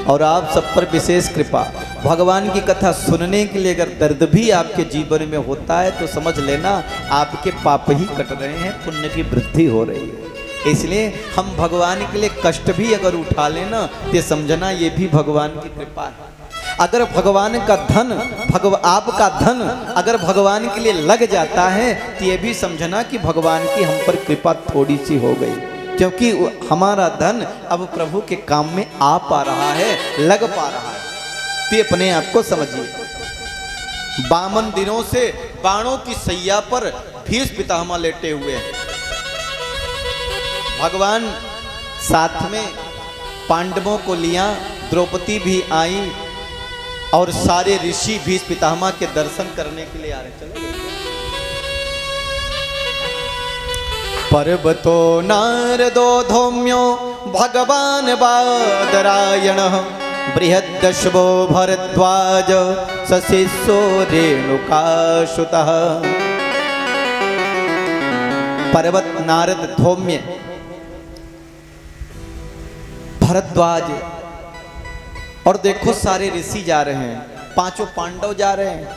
और आप सब पर विशेष कृपा। भगवान की कथा सुनने के लिए अगर दर्द भी आपके जीवन में होता है तो समझ लेना आपके पाप ही कट रहे हैं, पुण्य की वृद्धि हो रही है। इसलिए हम भगवान के लिए कष्ट भी अगर उठा लेना तो समझना ये भी भगवान की कृपा है। अगर भगवान का धन आपका धन अगर भगवान के लिए लग जाता है तो ये भी समझना कि भगवान की हम पर कृपा थोड़ी सी हो गई, क्योंकि हमारा धन अब प्रभु के काम में आ पा रहा है, लग पा रहा है। तो ये अपने आप को समझिए। 52 दिनों से बाणों की सैया पर भीष्म पितामह लेटे हुए हैं। भगवान साथ में पांडवों को लिया, द्रौपदी भी आई और सारे ऋषि भीष्म पितामह के दर्शन करने के लिए आ रहे। चलो पर्वतो नारदो धौम्यो भगवान बादरायण बृहद्दशवो भरद्वाज सशिष्यो रेणुकासुतः। पर्वत नारद धौम्य भरद्वाज और देखो सारे ऋषि जा रहे हैं, 5 पांडव जा रहे हैं,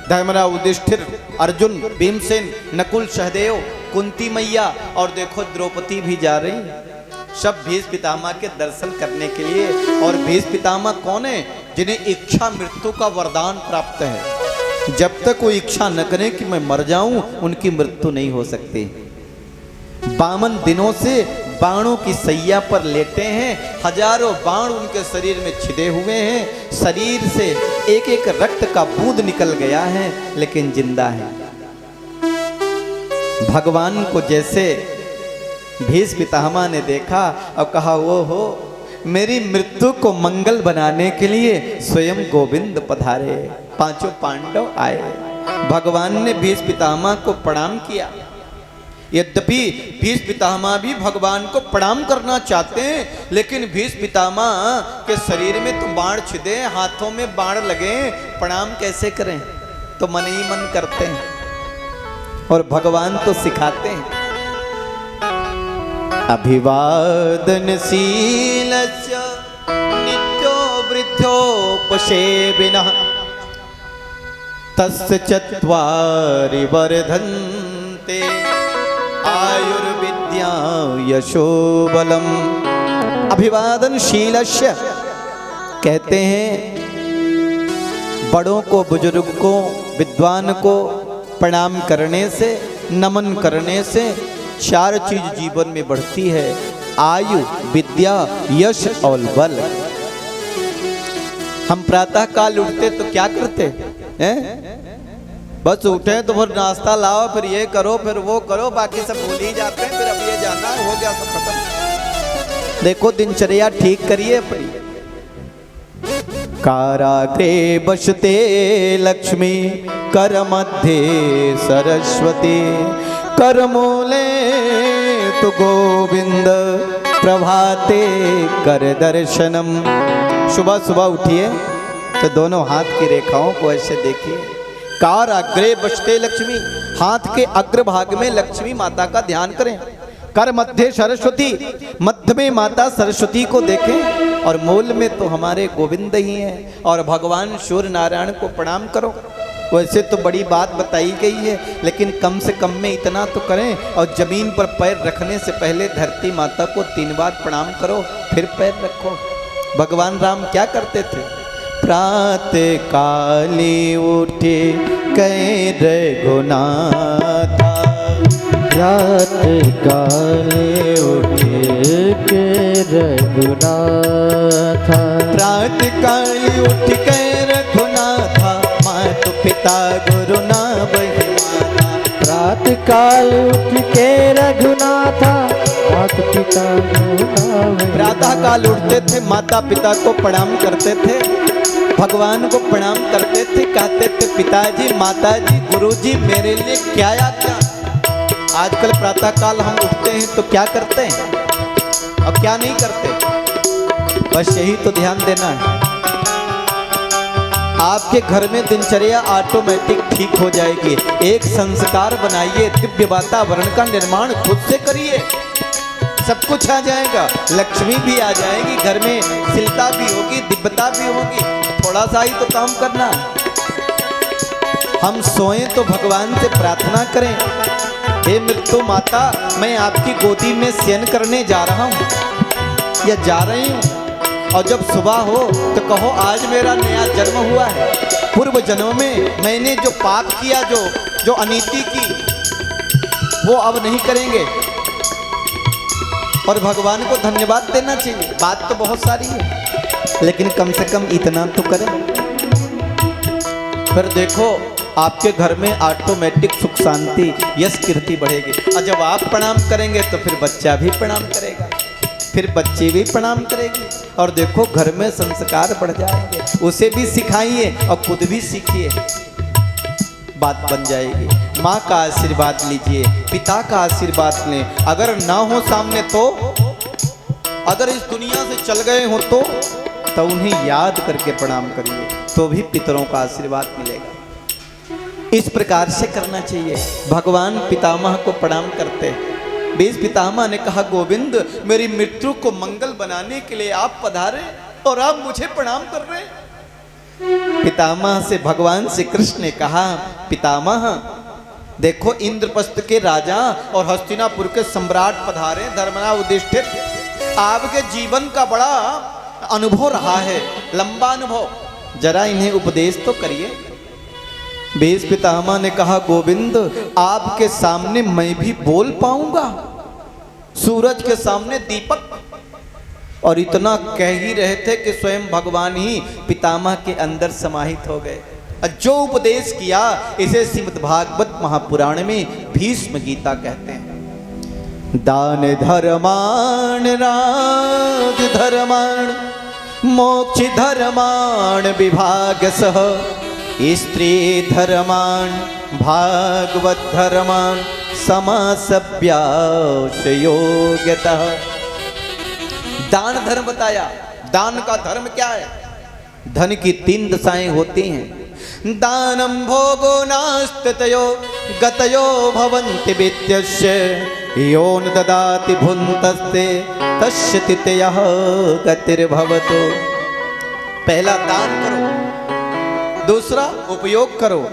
धर्मराज युधिष्ठिर अर्जुन भीमसेन नकुल सहदेव कुंती मैया और देखो द्रौपदी भी जा रही, सब भीष्म पितामह के दर्शन करने के लिए। और भीष्म पितामह कौन है? जिन्हें इच्छा मृत्यु का वरदान प्राप्त है। जब तक वो इच्छा न करें कि मैं मर जाऊं उनकी मृत्यु नहीं हो सकती। 52 दिनों से बाणों की सैया पर लेटे हैं, हजारों बाण उनके शरीर में छिदे हुए हैं, शरीर से एक एक रक्त का बूंद निकल गया है लेकिन जिंदा है। भगवान को जैसे भीष्म पितामह ने देखा और कहा वो हो मेरी मृत्यु को मंगल बनाने के लिए स्वयं गोविंद पधारे। 5 पांडव आए, भगवान ने भीष्म पितामह को प्रणाम किया। यद्यपि भीष्म पितामह भी भगवान को प्रणाम करना चाहते हैं, लेकिन भीष्म पितामह के शरीर में तो बाण छिदे, हाथों में बाण लगे, प्रणाम कैसे करें? तो मन ही मन करते हैं और भगवान तो सिखाते हैं। अभिवादनशीलस्य नित्यो वृद्धोपसेविनः तस्य चत्वारि वर्धन्ते आयुर्विद्या यशो बलम। अभिवादनशीलस्य कहते हैं बड़ों को, बुजुर्ग को, विद्वान को प्रणाम करने से, नमन करने से 4 चीज जीवन में बढ़ती है, आयु, विद्या, यश और बल। हम प्रातः काल उठते तो क्या करते हैं? बस उठे तो फिर नाश्ता लाओ, फिर ये करो, फिर वो करो, बाकी सब भूल ही जाते हैं। फिर अब ये जाना हो गया, सब खत्म। देखो दिनचर्या ठीक करिए अपनी। काराग्रे बसते लक्ष्मी कर मध्य सरस्वती करमूले तु गोविंद प्रभाते कर दर्शनम। सुबह सुबह उठिए तो दोनों हाथ की रेखाओं को ऐसे देखिए। कार अग्रे बसते लक्ष्मी, हाथ के अग्र भाग में लक्ष्मी माता का ध्यान करें। कर मध्य सरस्वती, मध्य में माता सरस्वती को देखें और मूल में तो हमारे गोविंद ही हैं। और भगवान सूर्य नारायण को प्रणाम करो। वैसे तो बड़ी बात बताई गई है, लेकिन कम से कम में इतना तो करें। और जमीन पर पैर रखने से पहले धरती माता को 3 बार प्रणाम करो, फिर पैर रखो। भगवान राम क्या करते थे? प्रातः काले उठे कै रघुनाथा, प्रातः काले उठे के रघुनाथा, प्रातः काले उठ कै रघुनाथा, मातु पिता गुरु ना बहि माता। प्रातः काल उठ के रघुनाथा, माता पिता गुरु ना बहि। प्रातः काल उठते थे, माता पिता को प्रणाम करते थे, भगवान को प्रणाम करते थे, कहते थे पिताजी, माताजी, गुरुजी मेरे लिए क्या आज्ञा। आजकल प्रातः काल हम उठते हैं तो क्या करते हैं और क्या नहीं करते? बस यही तो ध्यान देना है। आपके घर में दिनचर्या ऑटोमेटिक ठीक हो जाएगी। एक संस्कार बनाइए, दिव्य वातावरण का निर्माण खुद से करिए, सब कुछ आ जाएगा। लक्ष्मी भी आ जाएगी, घर में शीलता भी होगी, दिव्यता भी होगी। थोड़ा सा ही तो काम करना है। हम सोएं तो भगवान से प्रार्थना करें, हे मृत्यु माता, मैं आपकी गोदी में शयन करने जा रहा हूँ या जा रही हूँ, और जब सुबह हो तो कहो आज मेरा नया जन्म हुआ है। पूर्व जन्म में मैंने जो पाप किया, जो अनीति की, वो अब नहीं करेंगे। और भगवान को धन्यवाद देना चाहिए। बात तो बहुत सारी है, लेकिन कम से कम इतना तो करें। फिर देखो आपके घर में ऑटोमेटिक सुख शांति यश कीर्ति बढ़ेगी। और जब आप प्रणाम करेंगे तो फिर बच्चा भी प्रणाम करेगा, फिर बच्चे भी प्रणाम करेगी। और देखो घर में संस्कार बढ़ जाएंगे। उसे भी सिखाइए और खुद भी सीखिए, बात बन जाएगी। माँ का आशीर्वाद लीजिए, पिता का आशीर्वाद लें। अगर ना हो सामने तो, अगर इस दुनिया से चल गए हो तो उन्हें याद करके प्रणाम करिए, तो भी पितरों का आशीर्वाद मिलेगा। इस प्रकार से करना चाहिए। भगवान पितामह को प्रणाम करते। बीज पितामह ने कहा, गोविंद मेरी मृत्यु को मंगल बनाने के लिए आप पधारे और आप मुझे प्रणाम कर रहे हैं। पितामह से भगवान श्री कृष्ण ने कहा, पितामह देखो इंद्रप्रस्थ के राजा और हस्तिनापुर के सम्राट पधारे, धर्मराज युधिष्ठिर। आपके जीवन का बड़ा अनुभव रहा है, लंबा अनुभव, जरा इन्हें उपदेश तो करिए। बीज पितामह ने कहा, गोविंद आपके सामने मैं भी बोल पाऊंगा? सूरज के सामने दीपक। और इतना कह ही रहे थे कि स्वयं भगवान ही पितामह के अंदर समाहित हो गए। जो उपदेश किया इसे श्रीमद्भागवत महापुराण में भीष्म गीता कहते हैं। दान धर्माण राज धर्माण मोक्ष धर्माण विभाग सह स्त्री धर्माण भागवत धर्माण समासभ्यास योग्यतः। दान धर्म बताया। दान का धर्म क्या है? धन की 3 दशाएं होती हैं। दानम भोगो नास्तितयो गतयो भवन्ति वित्तस्य योन ददाति भुन्तस्ते तस्य तितयः गतिर्भवतो। पहला दान करो, दूसरा उपयोग करो।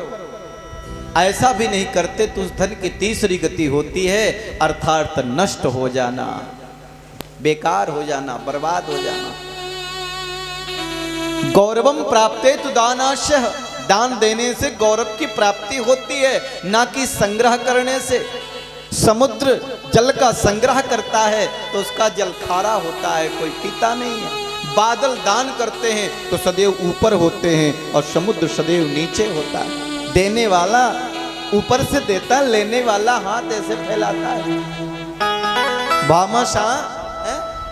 ऐसा भी नहीं करते तो उस धन की तीसरी गति होती है, अर्थात नष्ट हो जाना, बेकार हो जाना, बर्बाद हो जाना। गौरवम प्राप्ते तो दानाशय। दान देने से गौरव की प्राप्ति होती है, ना कि संग्रह करने से। समुद्र जल का संग्रह करता है तो उसका जल खारा होता है, कोई पीता नहीं है। बादल दान करते हैं तो सदैव ऊपर होते हैं और समुद्र सदैव नीचे होता है। देने वाला ऊपर से देता, लेने वाला हाथ ऐसे फैलाता है। भामाशाह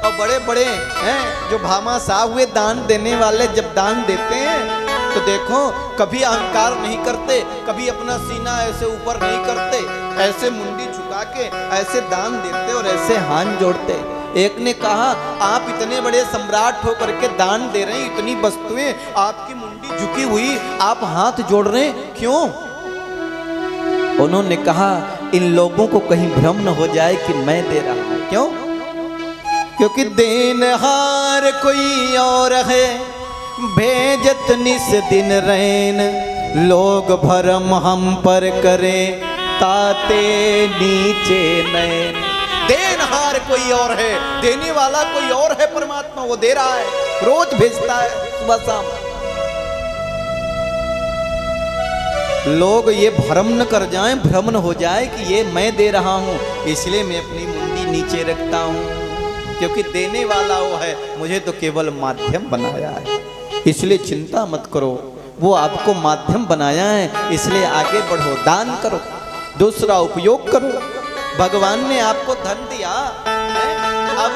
और बड़े बड़े हैं जो भामाशाह हुए, दान देने वाले जब दान देते हैं तो देखो कभी अहंकार नहीं करते, कभी अपना सीना ऐसे ऊपर नहीं करते, ऐसे मुंडी झुका के ऐसे दान देते और ऐसे हाथ जोड़ते। एक ने कहा, आप इतने बड़े सम्राट होकर के दान दे रहे हैं, इतनी वस्तुएं, आपकी मुंडी झुकी हुई, आप हाथ जोड़ रहे हैं, क्यों? उन्होंने कहा, इन लोगों को कहीं भ्रम न हो जाए कि मैं दे रहा हूं। क्यों? क्योंकि देनहार कोई और है, भेजत निस दिन रैन, लोग भरम हम पर करें, ताते नीचे नैन। देनहार कोई और है, देने वाला कोई और है, परमात्मा वो दे रहा है, रोज भेजता है सुबह शाम। लोग ये भ्रम न कर जाएं, भ्रम न हो जाए कि ये मैं दे रहा हूं, इसलिए मैं अपनी मुंडी नीचे रखता हूं, क्योंकि देने वाला वो है, मुझे तो केवल माध्यम बनाया है। इसलिए चिंता मत करो, वो आपको माध्यम बनाया है, इसलिए आगे बढ़ो, दान करो, दूसरा उपयोग करो। भगवान ने आपको धन दिया है, अब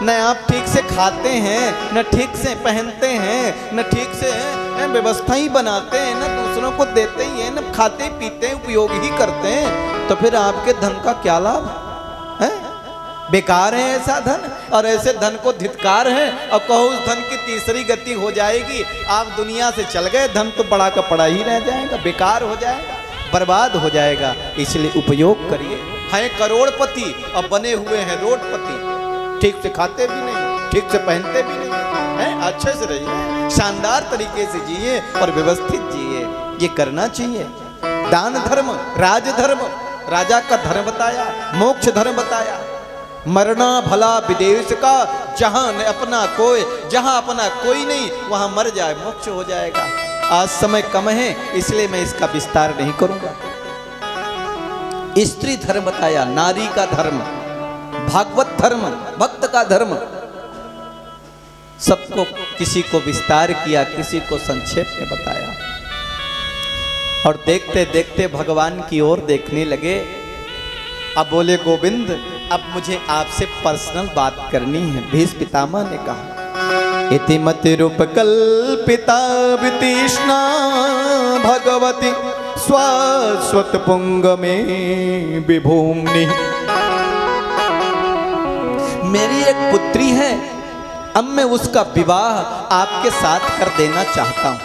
न आप ठीक से खाते हैं, न ठीक से पहनते हैं, न ठीक से व्यवस्था ही बनाते हैं, न दूसरों को देते ही हैं, न खाते पीते हैं, उपयोग ही करते हैं, तो फिर आपके धन का क्या लाभ है? बेकार है ऐसा धन। और ऐसे धन को धिक्कार है और कहो उस धन की तीसरी गति हो जाएगी, आप दुनिया से चल गए, धन तो पड़ा का पड़ा ही रह जाएगा, बेकार हो जाएगा, बर्बाद हो जाएगा। इसलिए उपयोग करिए। हैं करोड़पति और बने हुए हैं रोडपति, ठीक से खाते भी नहीं, ठीक से पहनते भी नहीं हैं, अच्छे से रहिए, शानदार तरीके से जिए और व्यवस्थित जिए, ये करना चाहिए। दान धर्म, राज धर्म, राजा का धर्म बताया, मोक्ष धर्म बताया, मरना भला विदेश का, जहां न अपना कोई, जहां अपना कोई नहीं वहां मर जाए मोक्ष हो जाएगा। आज समय कम है इसलिए मैं इसका विस्तार नहीं करूंगा। स्त्री धर्म बताया, नारी का धर्म, भागवत धर्म, भक्त का धर्म, सबको किसी को विस्तार किया, किसी को संक्षेप में बताया। और देखते देखते भगवान की ओर देखने लगे। अब बोले गोविंद अब मुझे आपसे पर्सनल बात करनी है। भीष्म पितामह ने कहा इति मति रूप कल्पिता वितीष्णा भगवती स्वास्वत पुंग में विभूमि। मेरी एक पुत्री है, अब मैं उसका विवाह आपके साथ कर देना चाहता हूं।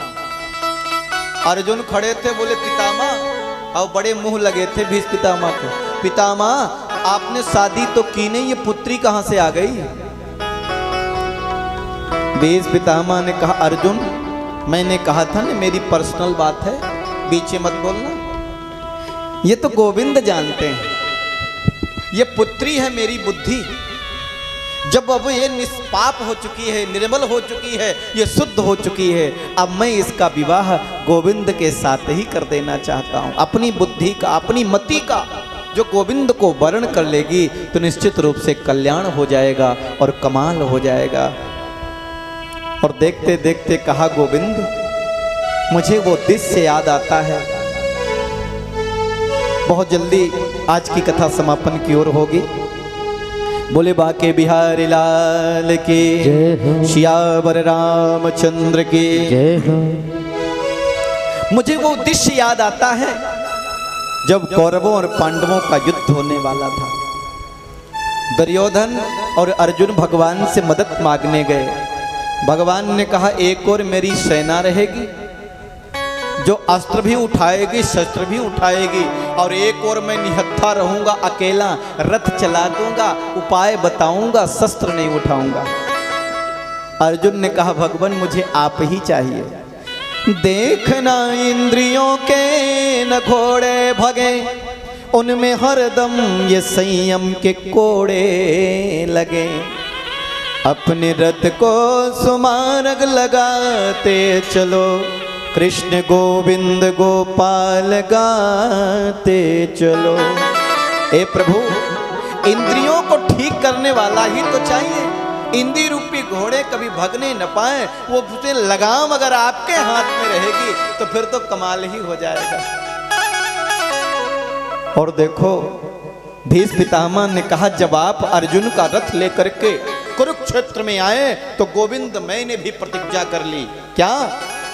अर्जुन खड़े थे, बोले पितामह, और बड़े मुंह लगे थे भीष्म पितामह को, पितामह आपने शादी तो की नहीं, ये पुत्री कहां से आ गई? भीष्म पितामह ने कहा अर्जुन मैंने कहा था ना मेरी पर्सनल बात है, बीच में मत बोलना। ये तो गोविंद जानते हैं, ये पुत्री है मेरी बुद्धि। जब अब ये निष्पाप हो चुकी है, निर्मल हो चुकी है, ये शुद्ध हो चुकी है, अब मैं इसका विवाह गोविंद के साथ ही कर देना चाहता हूं। अपनी बुद्धि का, अपनी मति का जो गोविंद को वर्ण कर लेगी तो निश्चित रूप से कल्याण हो जाएगा और कमाल हो जाएगा। और देखते देखते कहा गोविंद मुझे वो दृश्य याद आता है। बहुत जल्दी आज की कथा समापन की ओर होगी। बोले बाके बिहारी लाल की श्यावर रामचंद्र की जय हो। मुझे वो दृश्य याद आता है जब कौरवों और पांडवों का युद्ध होने वाला था। दुर्योधन और अर्जुन भगवान से मदद मांगने गए। भगवान ने कहा एक और मेरी सेना रहेगी जो अस्त्र भी उठाएगी, शस्त्र भी उठाएगी, और एक और मैं निहत्था रहूंगा, अकेला रथ चला दूंगा, उपाय बताऊंगा, शस्त्र नहीं उठाऊंगा। अर्जुन ने कहा भगवान मुझे आप ही चाहिए। देखना इंद्रियों के न घोड़े भगे, उनमें हरदम ये संयम के कोड़े लगे। अपने रथ को सुमार्ग लगाते चलो, कृष्ण गोविंद गोपाल गाते चलो। हे प्रभु इंद्रियों को ठीक करने वाला ही तो चाहिए। इंद्रिय रूपी घोड़े कभी भगने न पाए, वो उसे लगाम अगर आपके हाथ में रहेगी तो फिर तो कमाल ही हो जाएगा। और देखो भीष्म पितामह ने कहा जब आप अर्जुन का रथ लेकर के कुरुक्षेत्र में आए तो गोविंद मैंने भी प्रतिज्ञा कर ली। क्या?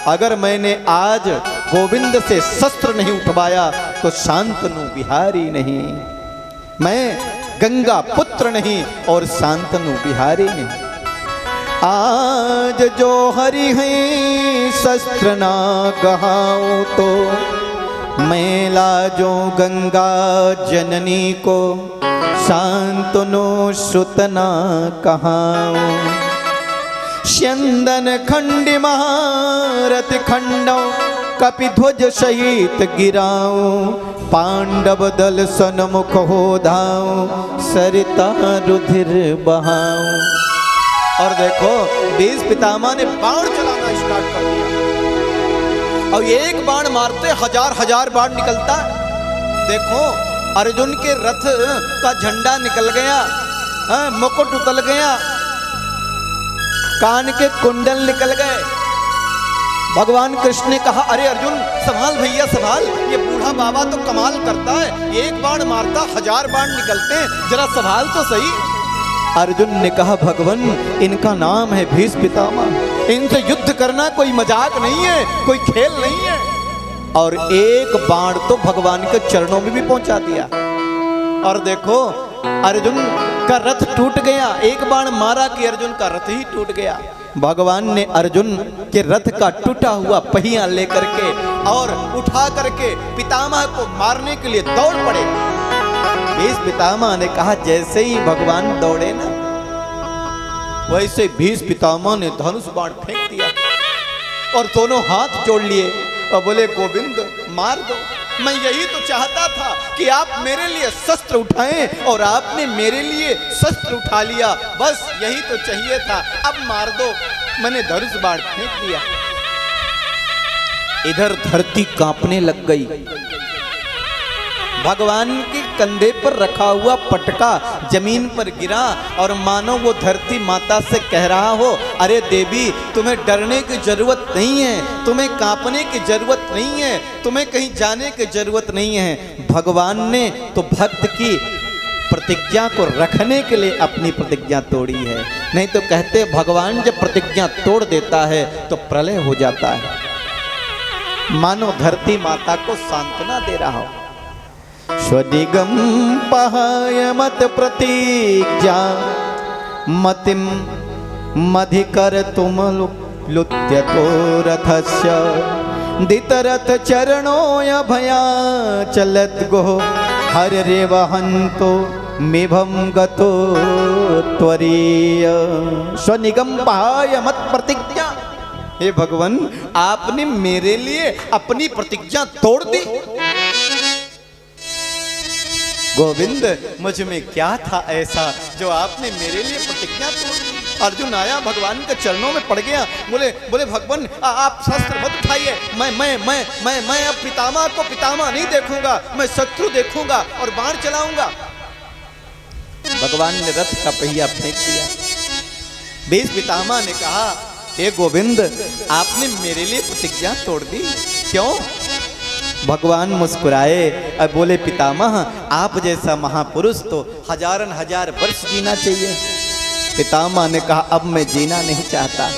अगर मैंने आज गोविंद से शस्त्र नहीं उठवाया तो शांतनु बिहारी नहीं, मैं गंगा पुत्र नहीं और शांतनु बिहारी नहीं। आज जो हरि हैं शस्त्र ना गहाओ तो, मैं लाजो गंगा जननी को शांतनु सुतना कहाऊं। स्यंदन खंड महारथ खंडो, कपिध्वज सहित गिराऊं। पांडव दल सन्मुख हो धाऊं, सरिता रुधिर बहाऊं। और देखो भीष्म पितामह ने बाण चलाना स्टार्ट कर दिया, और एक बाण मारते हजार हजार बाण निकलता। देखो अर्जुन के रथ का झंडा निकल गया, मुकुट उतल गया, कान के कुंडल निकल गए। भगवान कृष्ण ने कहा अरे अर्जुन संभाल भैया संभाल, ये बूढ़ा बाबा तो कमाल करता है, एक बाण मारता हजार बाण निकलते हैं, जरा संभाल तो सही। अर्जुन ने कहा भगवान इनका नाम है भीष्म पितामह, इनसे युद्ध करना कोई मजाक नहीं है, कोई खेल नहीं है। और एक बाण तो भगवान के चरणों में भी पहुंचा दिया। और देखो अर्जुन का रथ टूट गया, एक बाण मारा कि अर्जुन का रथ ही टूट गया। भगवान ने अर्जुन के रथ का टूटा हुआ पहिया लेकर के और उठा करके पितामह को मारने के लिए दौड़ पड़े। भीष्म पितामह ने कहा जैसे ही भगवान दौड़े ना, वैसे भीष्म पितामह ने धनुष बाण फेंक दिया और दोनों हाथ जोड़ लिए और बोले गोविंद मार दो मैं यही तो चाहता था कि आप मेरे लिए शस्त्र उठाएं और आपने मेरे लिए शस्त्र उठा लिया। बस यही तो चाहिए था। अब मार दो। मैंने धनुष बाण फेंक दिया। इधर धरती कांपने लग गई। भगवान के कंधे पर रखा हुआ पटका जमीन पर गिरा और मानो वो धरती माता से कह रहा हो, अरे देवी, तुम्हें डरने की जरूरत नहीं है, तुम्हें कांपने की जरूरत नहीं है, तुम्हें कहीं जाने की जरूरत नहीं है। भगवान ने तो भक्त की प्रतिज्ञा को रखने के लिए अपनी प्रतिज्ञा तोड़ी है। नहीं तो कहते भगवान जब प्रतिज्ञा तोड़ देता है तो प्रलय हो जाता है। मानो धरती माता को सांत्वना दे रहा हो। स्वनिगम पहाय मत प्रतीज्ञा मतिम मधिकर तुम लुत्यतो रथस्य दितरथ चरणोय भया चलत गो हर रे वहंतो मेभम गतो त्वरीय। स्वनिगम पहाय मत प्रतिज्ञा। हे भगवान, आपने मेरे लिए अपनी प्रतिज्ञा तोड़ दी। गोविंद, मुझ में क्या था ऐसा जो आपने मेरे लिए प्रतिज्ञा तोड़ दी। अर्जुन आया, भगवान के चरणों में पड़ गया। बोले भगवान, आप शस्त्र मत उठाइए। मैं अब पितामह को पितामह नहीं देखूंगा, मैं शत्रु देखूंगा और बाण चलाऊंगा। भगवान ने रथ का पहिया फेंक दिया। भीष्म पितामह ने कहा, हे गोविंद, आपने मेरे लिए प्रतिज्ञा तोड़ दी, क्यों? भगवान मुस्कुराए और बोले, पितामह, आप जैसा महापुरुष तो हजारन हजार वर्ष जीना चाहिए। पितामह ने कहा, अब मैं जीना नहीं चाहता।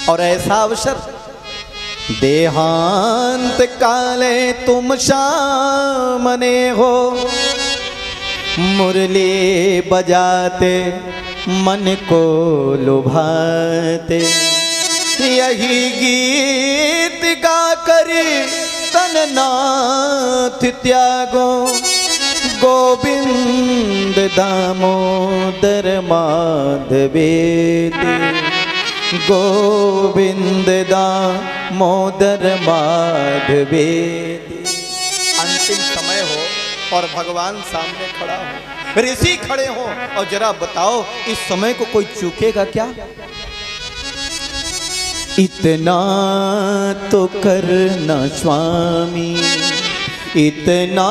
और ऐसा अवसर देहांत काले तुम सामने हो, मुरली बजाते मन को लुभाते, यही गीत गा कर तननाथ त्यागो, गोविंद दामोदर माधवेति, गोविंद दामोदर माधवेति। अंतिम समय हो और भगवान सामने खड़ा हो, ऋषि खड़े हो, और जरा बताओ इस समय को कोई चूकेगा क्या? इतना तो करना स्वामी, इतना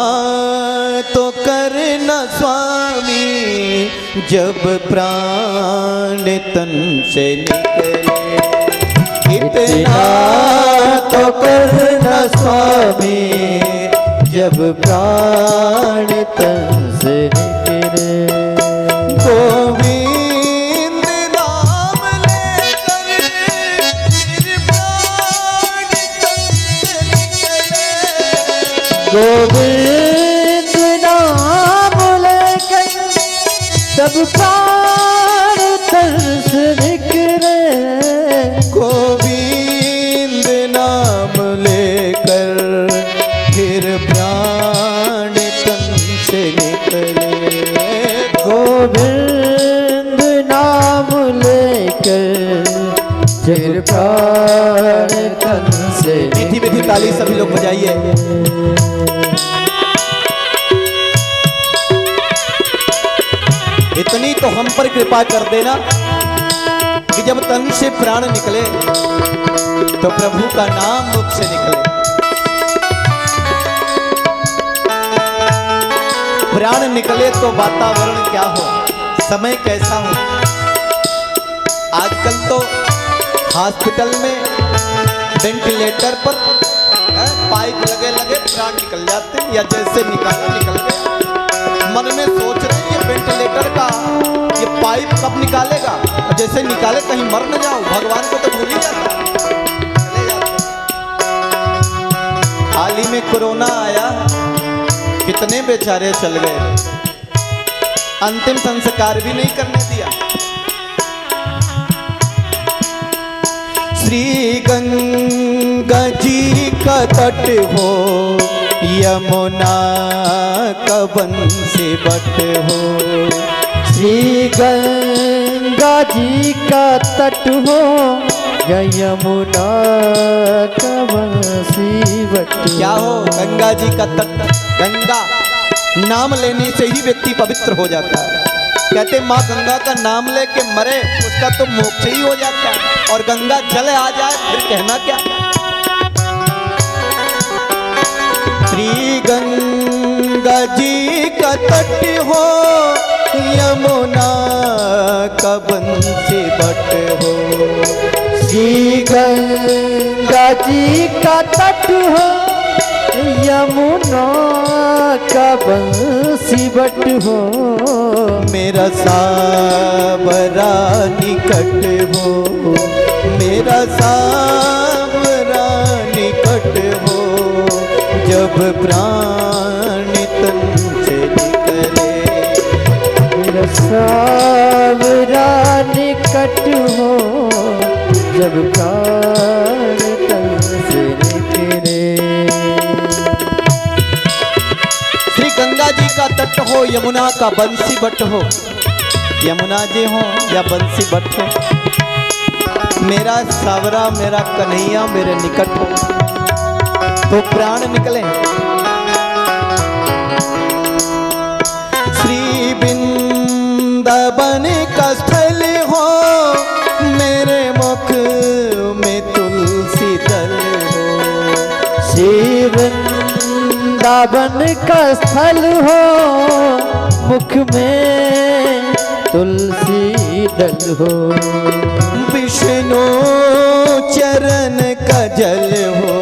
तो करना स्वामी, जब प्राण तन से निकले। इतना तो करना स्वामी, जब प्राण तन से निकले। गोविंद नाम लेकर फिर प्राण तन से निकले। गोविंद नाम लेकर जब प्राण तन से निकले। गोविंद नाम लेकर फिर प्राण तन से निकले। गोविंद नाम लेकर फिर प्राण तन से। मीठी मीठी ताली सभी लोग बजाइए। इतनी तो हम पर कृपा कर देना कि जब तन से प्राण निकले तो प्रभु का नाम मुख से निकले। प्राण निकले तो वातावरण क्या हो, समय कैसा हो। आजकल तो हॉस्पिटल में वेंटिलेटर पर पाइप लगे लगे प्राण निकल जाते हैं, या जैसे निकाला निकल गया। मन में सोच रहे हैं वेंटिलेटर का ये पाइप कब निकालेगा, और जैसे निकाले कहीं मर न जाऊं। भगवान को तो भूल ही जाता, चले जाते। हाल ही में कोरोना आया, कितने बेचारे चल गए, अंतिम संस्कार भी नहीं करने दिया। श्री गंगा जी का तट हो, यमुना का बंसी बट हो। श्री गंगा गंगा जी का तट हो या यमुना का बंसी बट। क्या हो? गंगा जी का तट। गंगा नाम लेने से ही व्यक्ति पवित्र हो जाता है। कहते माँ गंगा का नाम लेके मरे उसका तो मोक्ष ही हो जाता है, और गंगा जल आ जाए फिर कहना क्या। श्री गंगा जी का तट हो यमुना का बंसी बट हो। श्री गंगा जी का तट हो यमुना का बंसी बट हो। मेरा सावरा निकट हो, मेरा सावरा निकट हो, जब प्राण तन से निकले। मेरा सावरा निकट हो, जब प्राण तन से निकले। श्री गंगा जी का तट हो यमुना का बंसी बट हो। यमुना जी हो या बंसी बट हो, मेरा सावरा मेरा कन्हैया मेरे निकट हो तो प्राण निकले। श्री वृंदावन का स्थल हो, मेरे मुख में तुलसी दल हो। श्री वृंदावन का स्थल हो, मुख में तुलसी दल हो। विष्णु चरण का जल हो,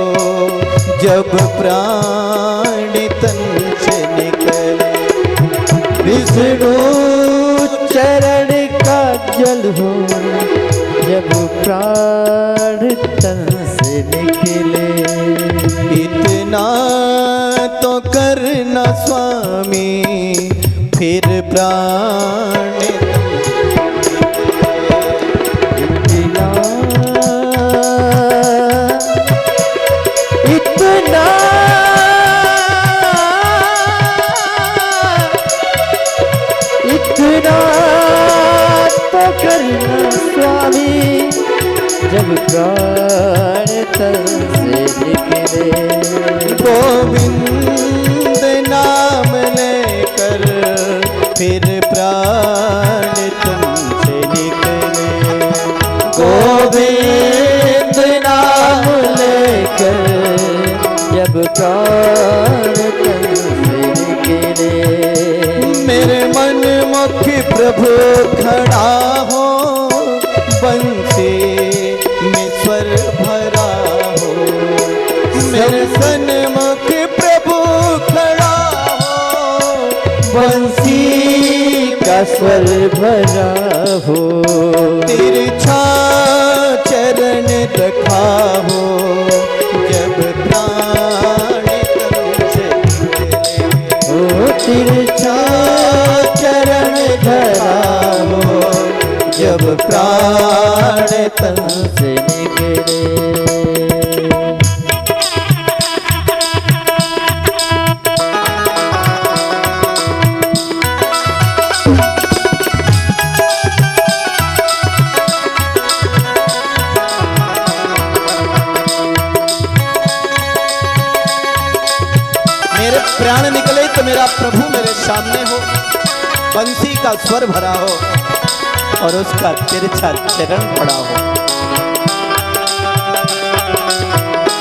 जब प्राण तन से निकले। विष्णु चरण का जल हो, जब प्राण तन से निकले। इतना तो करना स्वामी, फिर प्राण इतना इतना तो करना स्वामी, जब प्राण तन से निकले। गोविंद नाम लेकर फिर प्राण तन से निकले। गोविंद नाम लेकर जब प्राण तन से निकले। मेरे मन मुख प्रभु खड़ा हो, बंसी में स्वर भरा हो। मेरे सन्मुख प्रभु खड़ा हो, बंसी का स्वर भरा हो। तिरछा चरण रखा हो, जब प्राण तन से निकले। ओ तिरछा चरण धरा हो, जब प्राण तन से निकले। मेरे प्राण निकले तो मेरा प्रभु मेरे सामने हो, बंसी का स्वर भरा हो और उसका तिरछा चरण पड़ा हो।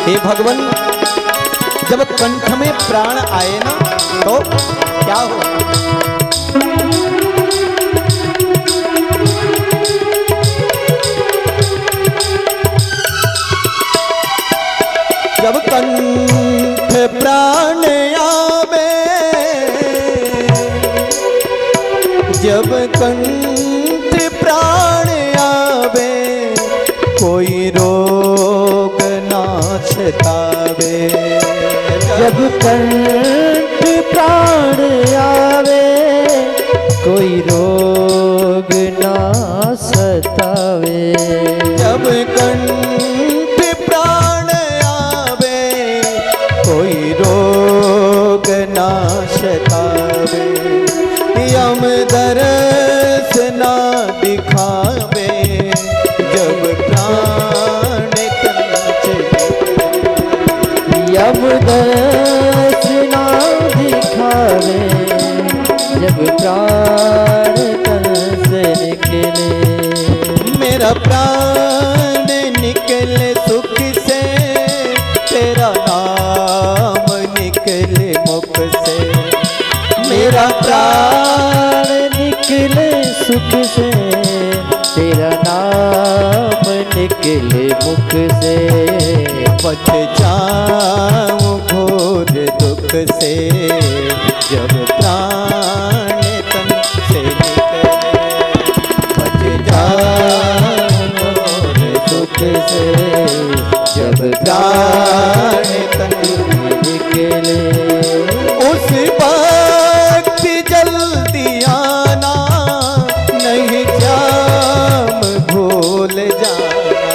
हे भगवान, जब कंठ में प्राण आए ना तो क्या हो? जब कंठ प्राण आवे, जब कंठ प्राण आवे, कोई रोग ना सतावे। जब कंठ प्राण आवे, कोई रोग ना सतावे। जब कंठ प्राण आवे, कोई रोग ना सतावे। यम दरस ना दिखाए यमदर्श ना दिखावे जब प्राण तन से निकले। मेरा प्राण निकले सुख से, तेरा नाम निकले मुख से। मेरा प्राण निकले सुख से, तेरा नाम निकले मुख से। बच जाऊं घोर दुख से, जब प्राण तन से निकले। बच जाऊं घोर दुख से, जब प्राण तन निकले। उस वक्त जल्दी आना, नहीं जाम भूल जाना।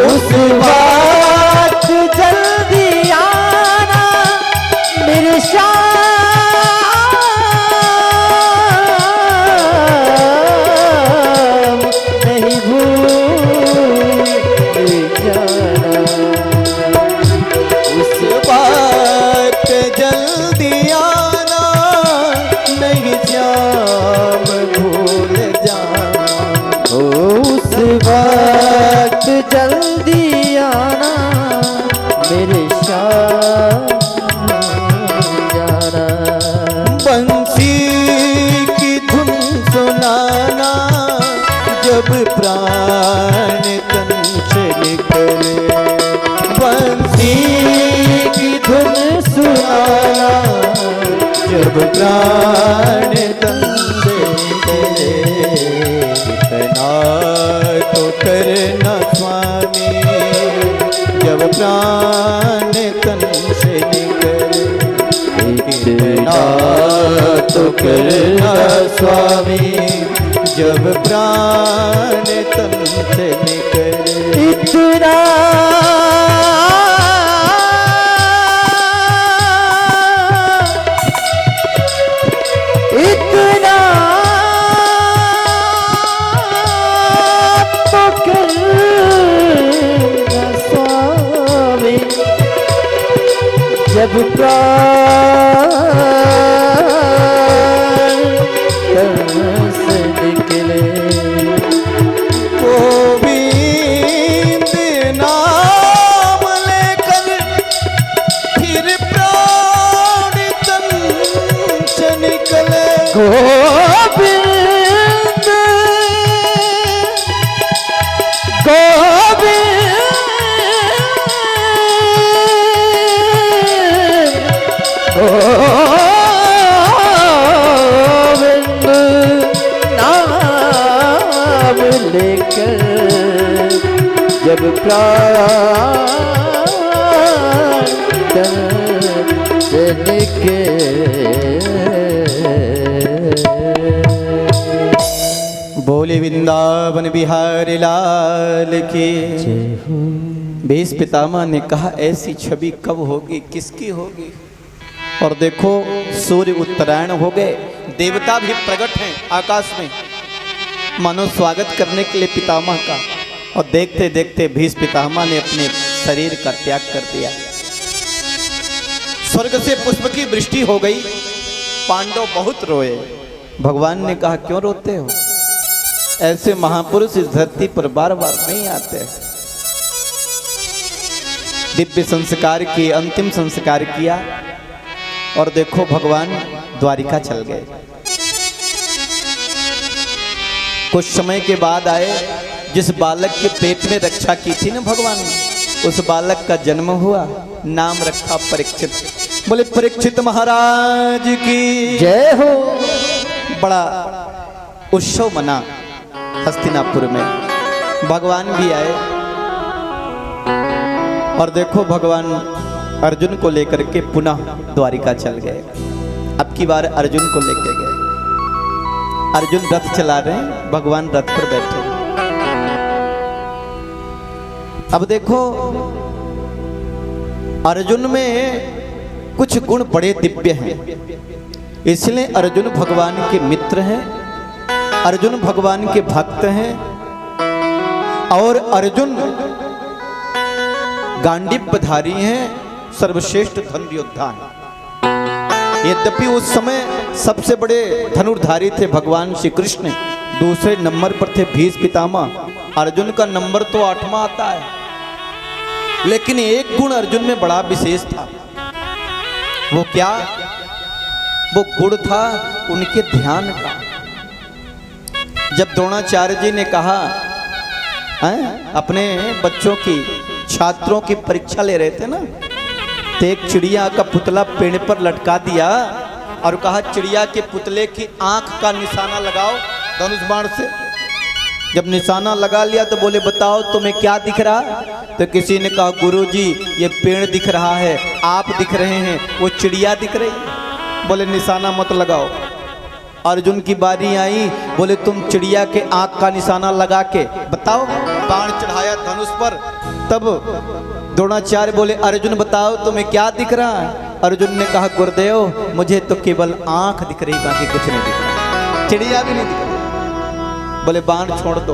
उस वक्त जल्दी आना मेरे श्याम, नहीं भूल जाना। उस वक्त जल्दी आना, नहीं जाम भूल जाना। उस वक्त जल्दी आना मेरे श्याम जाना। बंसी की धुन सुनाना, जब प्राण तन से निकले। बंसी की धुन सुनाना, जब प्राण तन से निकले। इतना तो करना स्वामी, जब प्राण तन से निकले। इतना तो करना स्वामी, जब प्राण तन से निकले। इतना इतना तो करना स्वामी, जब प्राण तन से निकले। गोविंद नाम लेकर फिर प्राण तन से निकले। गोविंद गोविंद नाम लेकर जब प्राण तन से निकले। बोले वृंदावन बिहारी लाल की। भीष्म पितामह ने कहा ऐसी छवि कब होगी, किसकी होगी? और देखो सूर्य उत्तरायण हो गए, देवता भी प्रकट हैं आकाश में, मानो स्वागत करने के लिए पितामह का। और देखते देखते भीष्म पितामह ने अपने शरीर का त्याग कर दिया। स्वर्ग से पुष्प की वृष्टि हो गई। पांडव बहुत रोए। भगवान ने कहा क्यों रोते हो? ऐसे महापुरुष इस धरती पर बार बार नहीं आते। दिव्य संस्कार किए, अंतिम संस्कार किया और देखो भगवान द्वारिका चल गए। कुछ समय के बाद आए, जिस बालक के पेट में रक्षा की थी ना भगवान ने, उस बालक का जन्म हुआ, नाम रखा परीक्षित। बोले परीक्षित महाराज की जय हो। बड़ा उत्सव मना हस्तिनापुर में। भगवान भी आए और देखो भगवान अर्जुन को लेकर के पुनः द्वारिका चल गए। अब की बार अर्जुन को लेके गए। अर्जुन रथ चला रहे हैं, भगवान रथ पर बैठे। अब देखो अर्जुन में कुछ गुण बड़े दिव्य हैं, इसलिए अर्जुन भगवान के मित्र हैं, अर्जुन भगवान के भक्त हैं। और अर्जुन गांडीवधारी हैं सर्वश्रेष्ठ धनुर योद्धा हैं। यद्यपि उस समय सबसे बड़े धनुर्धारी थे भगवान श्री कृष्ण, दूसरे नंबर पर थे भीष्म पितामह, अर्जुन का नंबर तो 8वां आता है। लेकिन एक गुण अर्जुन में बड़ा विशेष था। वो क्या? वो गुण था उनके ध्यान का। जब द्रोणाचार्य जी ने कहा अपने बच्चों की, छात्रों की परीक्षा ले रहे थे ना, तो एक चिड़िया का पुतला पेड़ पर लटका दिया और कहा चिड़िया के पुतले की आंख का निशाना लगाओ धनुष बाण से। जब निशाना लगा लिया तो बोले बताओ तुम्हें क्या दिख रहा? तो किसी ने कहा गुरुजी ये पेड़ दिख रहा है, आप दिख रहे हैं, वो चिड़िया दिख रही है। बोले निशाना मत लगाओ। अर्जुन की बारी आई, बोले तुम चिड़िया के आंख का निशाना लगा के बताओ। बाण चढ़ाया धनुष पर। तब द्रोणाचार्य बोले अर्जुन बताओ तुम्हें क्या दिख रहा है? अर्जुन ने कहा गुरुदेव मुझे तो केवल आंख दिख रही, बाकी कुछ नहीं दिख रहा, चिड़िया भी नहीं दिख रही। बोले बाण छोड़ दो।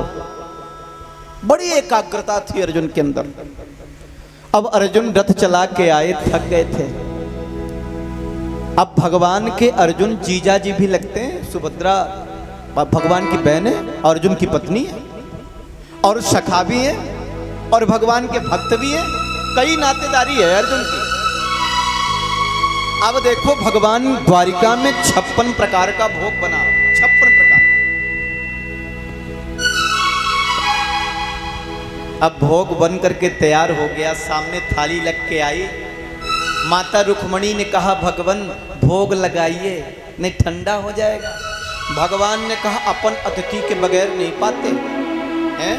बड़ी एकाग्रता थी अर्जुन के अंदर। अब अर्जुन रथ चला के आए, थक गए थे। अब भगवान के अर्जुन जीजा जी भी लगते हैं। सुभद्रा भगवान की बहन है, अर्जुन की पत्नी है, और सखा भी है, और भगवान के भक्त भी हैं। कई नातेदारी है अर्जुन की। अब देखो भगवान द्वारिका में 56 प्रकार का भोग बना, 56 प्रकार। अब भोग बन करके तैयार हो गया, सामने थाली लग के आई। माता रुक्मणी ने कहा भगवान भोग लगाइए, नहीं ठंडा हो जाएगा। भगवान ने कहा अपन अतिथि के बगैर नहीं पाते हैं,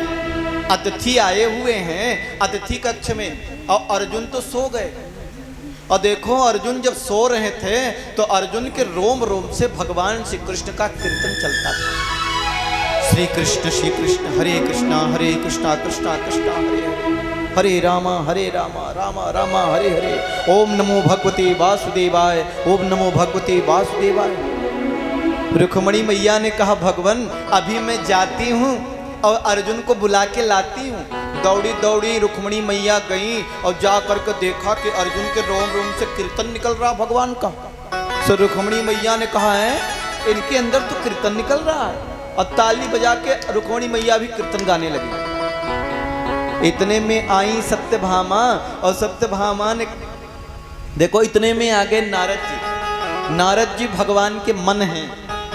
अतिथि आए हुए हैं अतिथि कक्ष में, और अर्जुन तो सो गए। और देखो अर्जुन जब सो रहे थे तो अर्जुन के रोम रोम से भगवान श्री कृष्ण का कीर्तन चलता था। श्री कृष्ण हरे कृष्णा कृष्णा कृष्णा हरे हरे, हरे रामा रामा रामा हरे हरे। ओम नमो भगवते वासुदेवाय, ओम नमो भगवते वासुदेवाय। रुक्मणी मैया ने कहा भगवान अभी मैं जाती हूँ और अर्जुन को बुला के लाती हूँ। दौड़ी दौड़ी रुक्मणी मैया गई और जा करके देखा कि अर्जुन के रोम रोम से कीर्तन निकल रहा भगवान का। तो रुक्मणी मैया ने कहा है इनके अंदर तो कीर्तन निकल रहा है, और ताली बजा के रुक्मणी मैया भी कीर्तन गाने लगी। इतने में आई सत्यभामा, और सत्यभामा ने देखो इतने में आ गए नारद जी। नारद जी भगवान के मन हैं,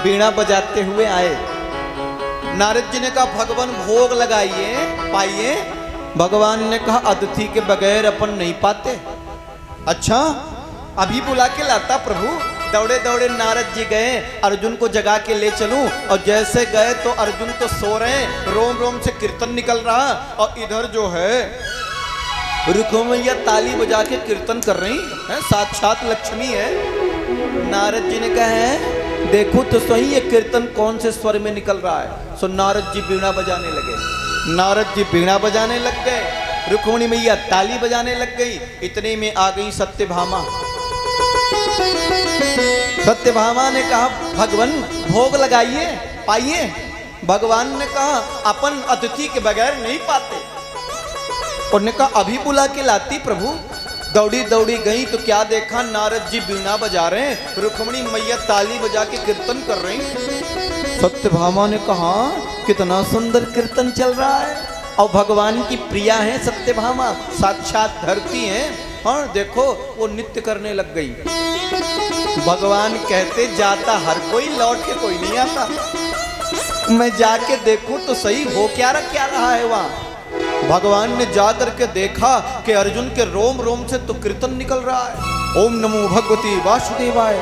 बीड़ा बजाते हुए आए। नारद जी ने कहा भगवान भोग लगाइए पाइए। भगवान ने कहा अतिथि के बगैर अपन नहीं पाते। अच्छा अभी बुला के लाता प्रभु। दौड़े दौड़े नारद जी गए, अर्जुन को जगा के ले चलूं। और जैसे गए तो अर्जुन तो सो रहे, रोम रोम से कीर्तन निकल रहा, और इधर जो है रुक्मैया ताली बजा के कीर्तन कर रही है, साक्षात लक्ष्मी है। नारद जी ने कहा है देखो तो सही ये कीर्तन कौन से स्वर में निकल रहा है। सो नारद जी बीड़ा बजाने लगे। नारद जी बीड़ा बजाने लग गए, रुक्मणी मैया ताली बजाने लग गई। इतने में आ गई सत्यभामा। सत्यभामा ने कहा भगवान भोग लगाइए पाइए। भगवान ने कहा अपन अतिथि के बगैर नहीं पाते। उन्होंने कहा अभी बुला के लाती प्रभु। दौड़ी दौड़ी गई तो क्या देखा नारद जी बीणा बजा रहे हैं, रुक्मणी मैया ताली बजा के कीर्तन कर रही। सत्यभामा ने कहा कितना सुंदर कीर्तन चल रहा है, और भगवान की प्रिया है सत्यभामा, साक्षात धरती है। और देखो वो नृत्य करने लग गई। भगवान कहते जाता हर कोई, लौट के कोई नहीं आता। मैं जाके देखूं तो सही हो क्या रहा है वहां। भगवान ने जा करके देखा कि अर्जुन के रोम रोम से तो कीर्तन निकल रहा है। ओम नमो भगवती वासुदेवाय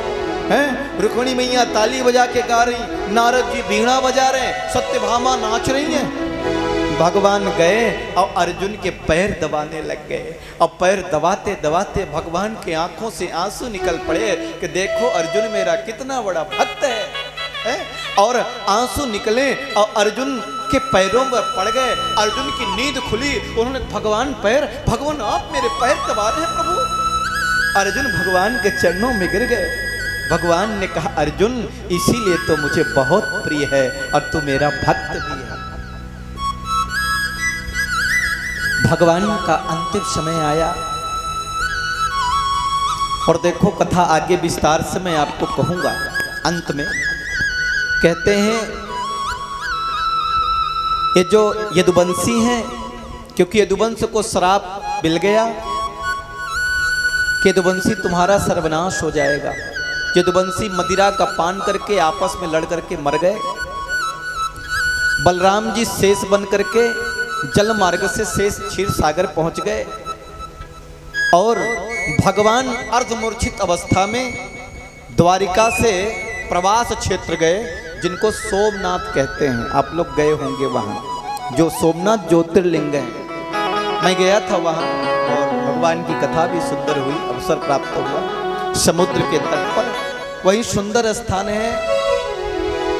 हैं। रुक्मणी मैया ताली बजा के गा रही, नारद जी बीणा बजा रहे, सत्यभामा नाच रही हैं। भगवान गए और अर्जुन के पैर दबाने लग गए, और पैर दबाते दबाते भगवान के आंखों से आंसू निकल पड़े कि देखो अर्जुन मेरा कितना बड़ा भक्त है। और आंसू निकले और अर्जुन के पैरों में पड़ गए। अर्जुन की नींद खुली, उन्होंने भगवान आप मेरे पैर दबा रहे हैं प्रभु। अर्जुन भगवान के चरणों में गिर गए। भगवान ने कहा अर्जुन इसीलिए तो मुझे बहुत प्रिय है, और तू मेरा भक्त भी है। भगवान का अंतिम समय आया। और देखो कथा आगे विस्तार से मैं आपको कहूंगा। अंत में कहते हैं ये जो यदुवंशी हैं, क्योंकि यदुवंश को श्राप मिल गया कि यदुवंशी तुम्हारा सर्वनाश हो जाएगा। यदुवंशी मदिरा का पान करके आपस में लड़ करके मर गए। बलराम जी शेष बन करके जल मार्ग से शेष क्षीर सागर पहुंच गए और भगवान अर्धमूर्छित अवस्था में द्वारिका से प्रवास क्षेत्र गए, जिनको सोमनाथ कहते हैं। आप लोग गए होंगे वहां, जो सोमनाथ ज्योतिर्लिंग है। मैं गया था वहां और भगवान की कथा भी सुंदर हुई, अवसर प्राप्त हुआ। समुद्र के तट पर वही सुंदर स्थान है,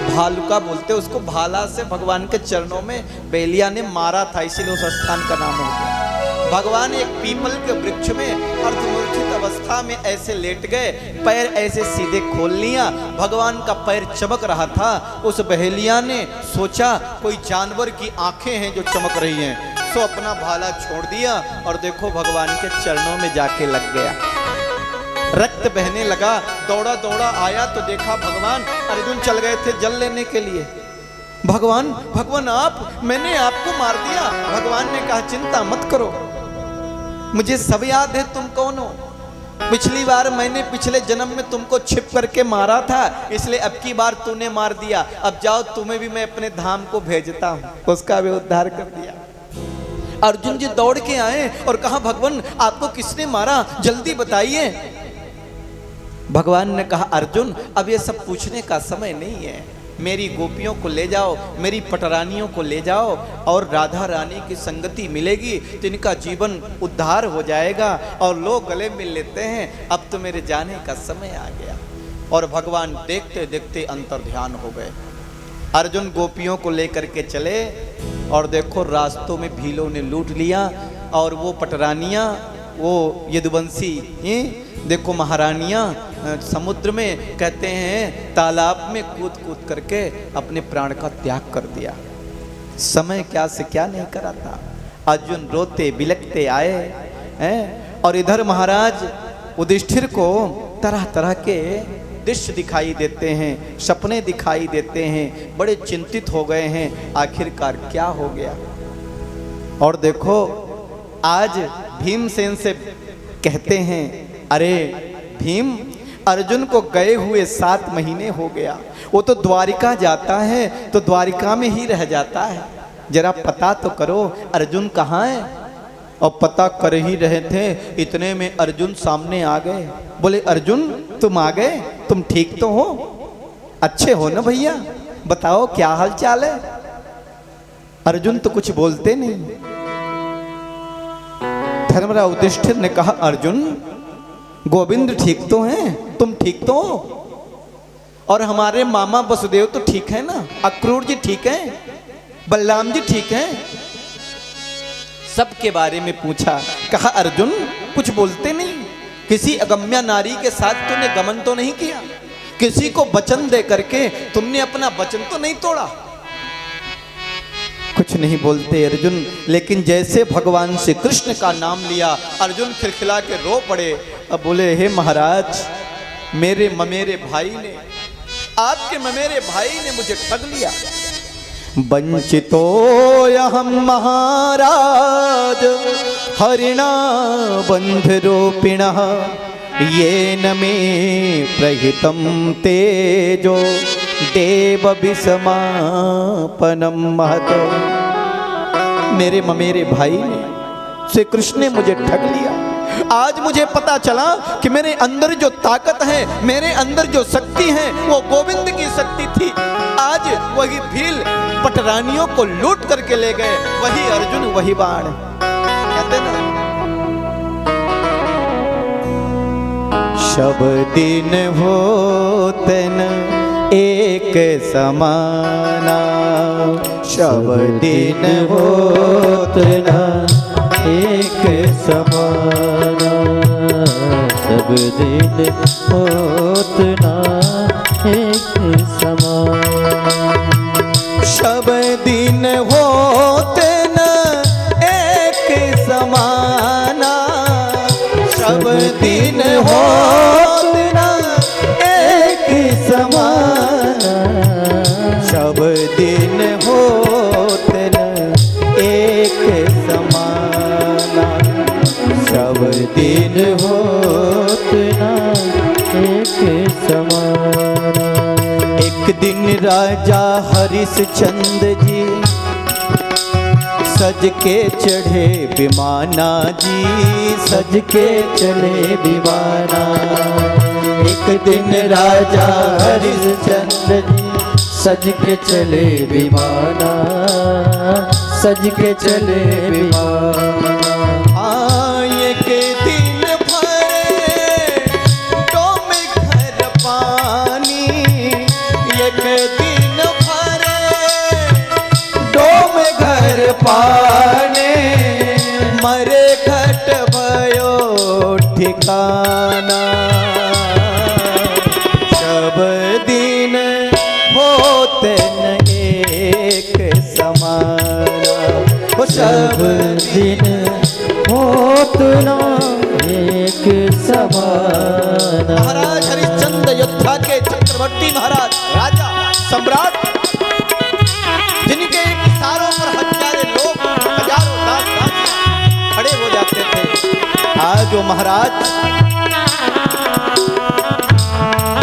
भालुका बोलते उसको। भाला से भगवान के चरणों में बेलिया ने मारा था, इसीलिए उस स्थान का नाम हो गया। भगवान एक पीपल के वृक्ष में अर्धमूर्छित अवस्था में ऐसे लेट गए, पैर ऐसे सीधे खोल लिया। भगवान का पैर चमक रहा था। उस बहेलिया ने सोचा कोई जानवर की आंखें हैं जो चमक रही हैं, सो अपना भाला छोड़ दिया और देखो भगवान के चरणों में जाके लग गया। रक्त बहने लगा, दौड़ा दौड़ा आया तो देखा भगवान अर्जुन चल गए थे जल लेने के लिए। भगवान आप, मैंने आपको मार दिया। भगवान ने कहा चिंता मत करो, मुझे सब याद है तुम कौन हो। पिछली बार मैंने पिछले जन्म में तुमको छिप करके मारा था, इसलिए अब की बार तूने मार दिया। अब जाओ, तुम्हें भी मैं अपने धाम को भेजता हूं। उसका भी उद्धार कर दिया। अर्जुन जी दौड़ के आए और कहा भगवान आपको किसने मारा, जल्दी बताइए। भगवान ने कहा अर्जुन अब ये सब पूछने का समय नहीं है, मेरी गोपियों को ले जाओ, मेरी पटरानियों को ले जाओ और राधा रानी की संगति मिलेगी तो इनका जीवन उद्धार हो जाएगा और लोग गले मिल लेते हैं। अब तो मेरे जाने का समय आ गया। और भगवान देखते देखते अंतर्ध्यान हो गए। अर्जुन गोपियों को लेकर के चले और देखो रास्तों में भीलों ने लूट लिया और वो पटरानियाँ, वो यदुवंशी देखो महारानियाँ समुद्र में कहते हैं तालाब में कूद कूद करके अपने प्राण का त्याग कर दिया। समय क्या से क्या नहीं करा था। अर्जुन रोते बिलखते आए हैं और इधर महाराज युधिष्ठिर को तरह तरह के दृश्य दिखाई देते हैं, सपने दिखाई देते हैं, बड़े चिंतित हो गए हैं आखिरकार क्या हो गया। और देखो आज भीमसेन से कहते हैं अरे भीम अर्जुन को गए हुए 7 महीने हो गया, वो तो द्वारिका जाता है तो द्वारिका में ही रह जाता है, जरा पता तो करो अर्जुन कहाँ है। और पता कर ही रहे थे इतने में अर्जुन सामने आ गए। बोले अर्जुन तुम आ गए, तुम ठीक तो हो, अच्छे हो ना भैया, बताओ क्या हाल चाल है। अर्जुन तो कुछ बोलते नहीं। धर्मराज युधिष्ठिर ने कहा अर्जुन गोविंद ठीक तो हैं, तुम ठीक तो हो, और हमारे मामा वसुदेव तो ठीक है ना, अक्रूर जी ठीक हैं, बलराम जी ठीक हैं। सबके बारे में पूछा। कहा अर्जुन कुछ बोलते नहीं, किसी अगम्या नारी के साथ तुमने गमन तो नहीं किया, किसी को वचन दे करके तुमने अपना वचन तो नहीं तोड़ा। कुछ नहीं बोलते अर्जुन। लेकिन जैसे भगवान श्री कृष्ण का नाम लिया अर्जुन खिलखिला के रो पड़े। अब बोले हे महाराज मेरे ममेरे भाई ने, आपके ममेरे भाई ने मुझे ठग लिया। वंचितो यहं महाराज हरिणा बंधरूपिणः येन मे प्रहितं तेजो देव विषमापनम महत। मेरे ममेरे भाई ने श्री कृष्ण ने मुझे ठग लिया। आज मुझे पता चला कि मेरे अंदर जो ताकत है, मेरे अंदर जो शक्ति है वो गोविंद की शक्ति थी। आज वही भील पटरानियों को लूट करके ले गए, वही अर्जुन वही बाण। कहते ना सब दिन होते न एक समाना, सब दिन होते न एक समाना, सब दिन होतना एक समान। सब दिन होते न एक समाना, सब दिन हो समाना। एक दिन राजा हरिश्चंद्र जी सज के चढ़े विमाना जी, सज के चले विमाना। एक दिन राजा हरिश्चंद्र जी सज के चले विमाना, सज के चले विमाना। एक दिन भरे डोम घर पानी, एक दिन भरे डोम घर पाने, मरे घट भयो ठिकाना। सब दिन होते न एक समाना, वो सब दिन होत ना एक समाना। महाराज हरिश्चंद्र योद्धा के चक्रवर्ती महाराज, राजा, सम्राट, जिनके इशारों पर हजारों लोग, हजारों लाख खड़े हो जाते थे। आज वो महाराज,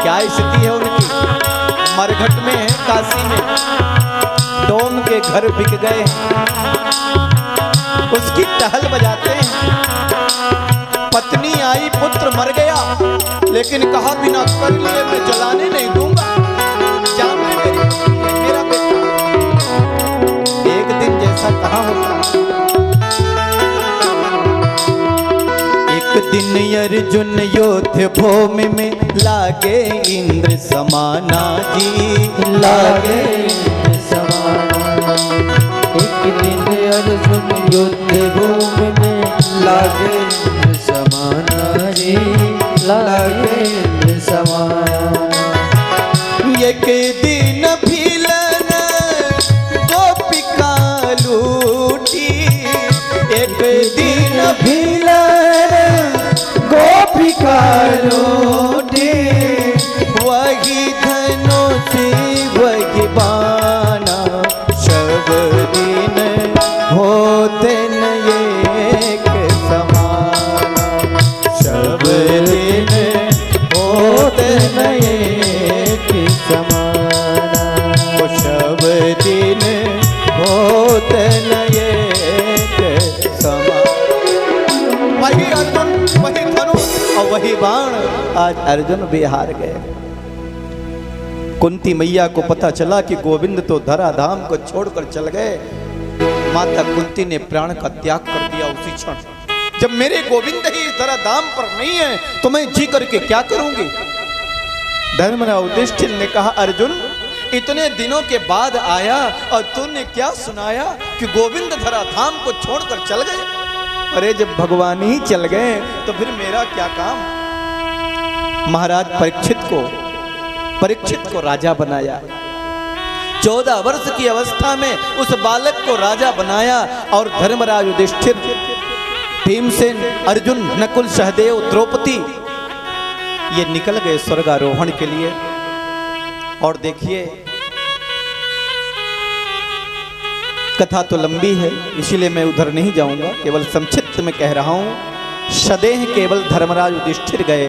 क्या स्थिति है उनकी? मरघट में है, काशी में डोम के घर बिक गए, उसकी टहल बजाते हैं। पत्नी आई, पुत्र मर गया, लेकिन कहा बिना कर लिए मैं जलाने नहीं दूंगा, जान ले मेरी पत्नी है, मेरा बेटा। एक दिन जैसा कहा होता। एक दिन अर्जुन योद्ध भूमि में लागे इंद्र समाना जी, लागे इंद्र समाना। एक दिन अर्जुन युद्ध भूमि में लागे इंद्र समाना जी, लागे इंद्र समाना। एक दिन भीलन गोपिका लूटी, एक दिन भीलन गोपिका लूटी, वही धनुष वही बाना। सब दिन होते न एक समाना, सब दिन होते न एक समाना। वो सब दिन होते न एक समाना। वही अर्जुन, वही धनुष और वही बाण। आज अर्जुन भी हार गए। कुंती मैया को पता चला कि गोविंद तो धराधाम को छोड़कर चल गए। माता कुंती ने प्राण का त्याग कर दिया उसी क्षण। जब मेरे गोविंद ही इस धराधाम पर नहीं है तो मैं जी करके क्या करूंगी? धर्मराज युधिष्ठिर ने कहा, अर्जुन इतने दिनों के बाद आया और तूने क्या सुनाया कि गोविंद धराधाम को छोड़कर चल गए? अरे जब भगवान ही चल गए तो फिर मेरा क्या काम? महाराज परीक्षित को राजा बनाया। 14 वर्ष की अवस्था में उस बालक को राजा बनाया और धर्मराज युधिष्ठिर, भीमसेन, अर्जुन, नकुल, सहदेव, द्रौपदी ये निकल गए स्वर्गारोहण के लिए। और देखिए कथा तो लंबी है, इसीलिए मैं उधर नहीं जाऊंगा, केवल संक्षिप्त में कह रहा हूं। सदेह केवल धर्मराज युधिष्ठिर गए।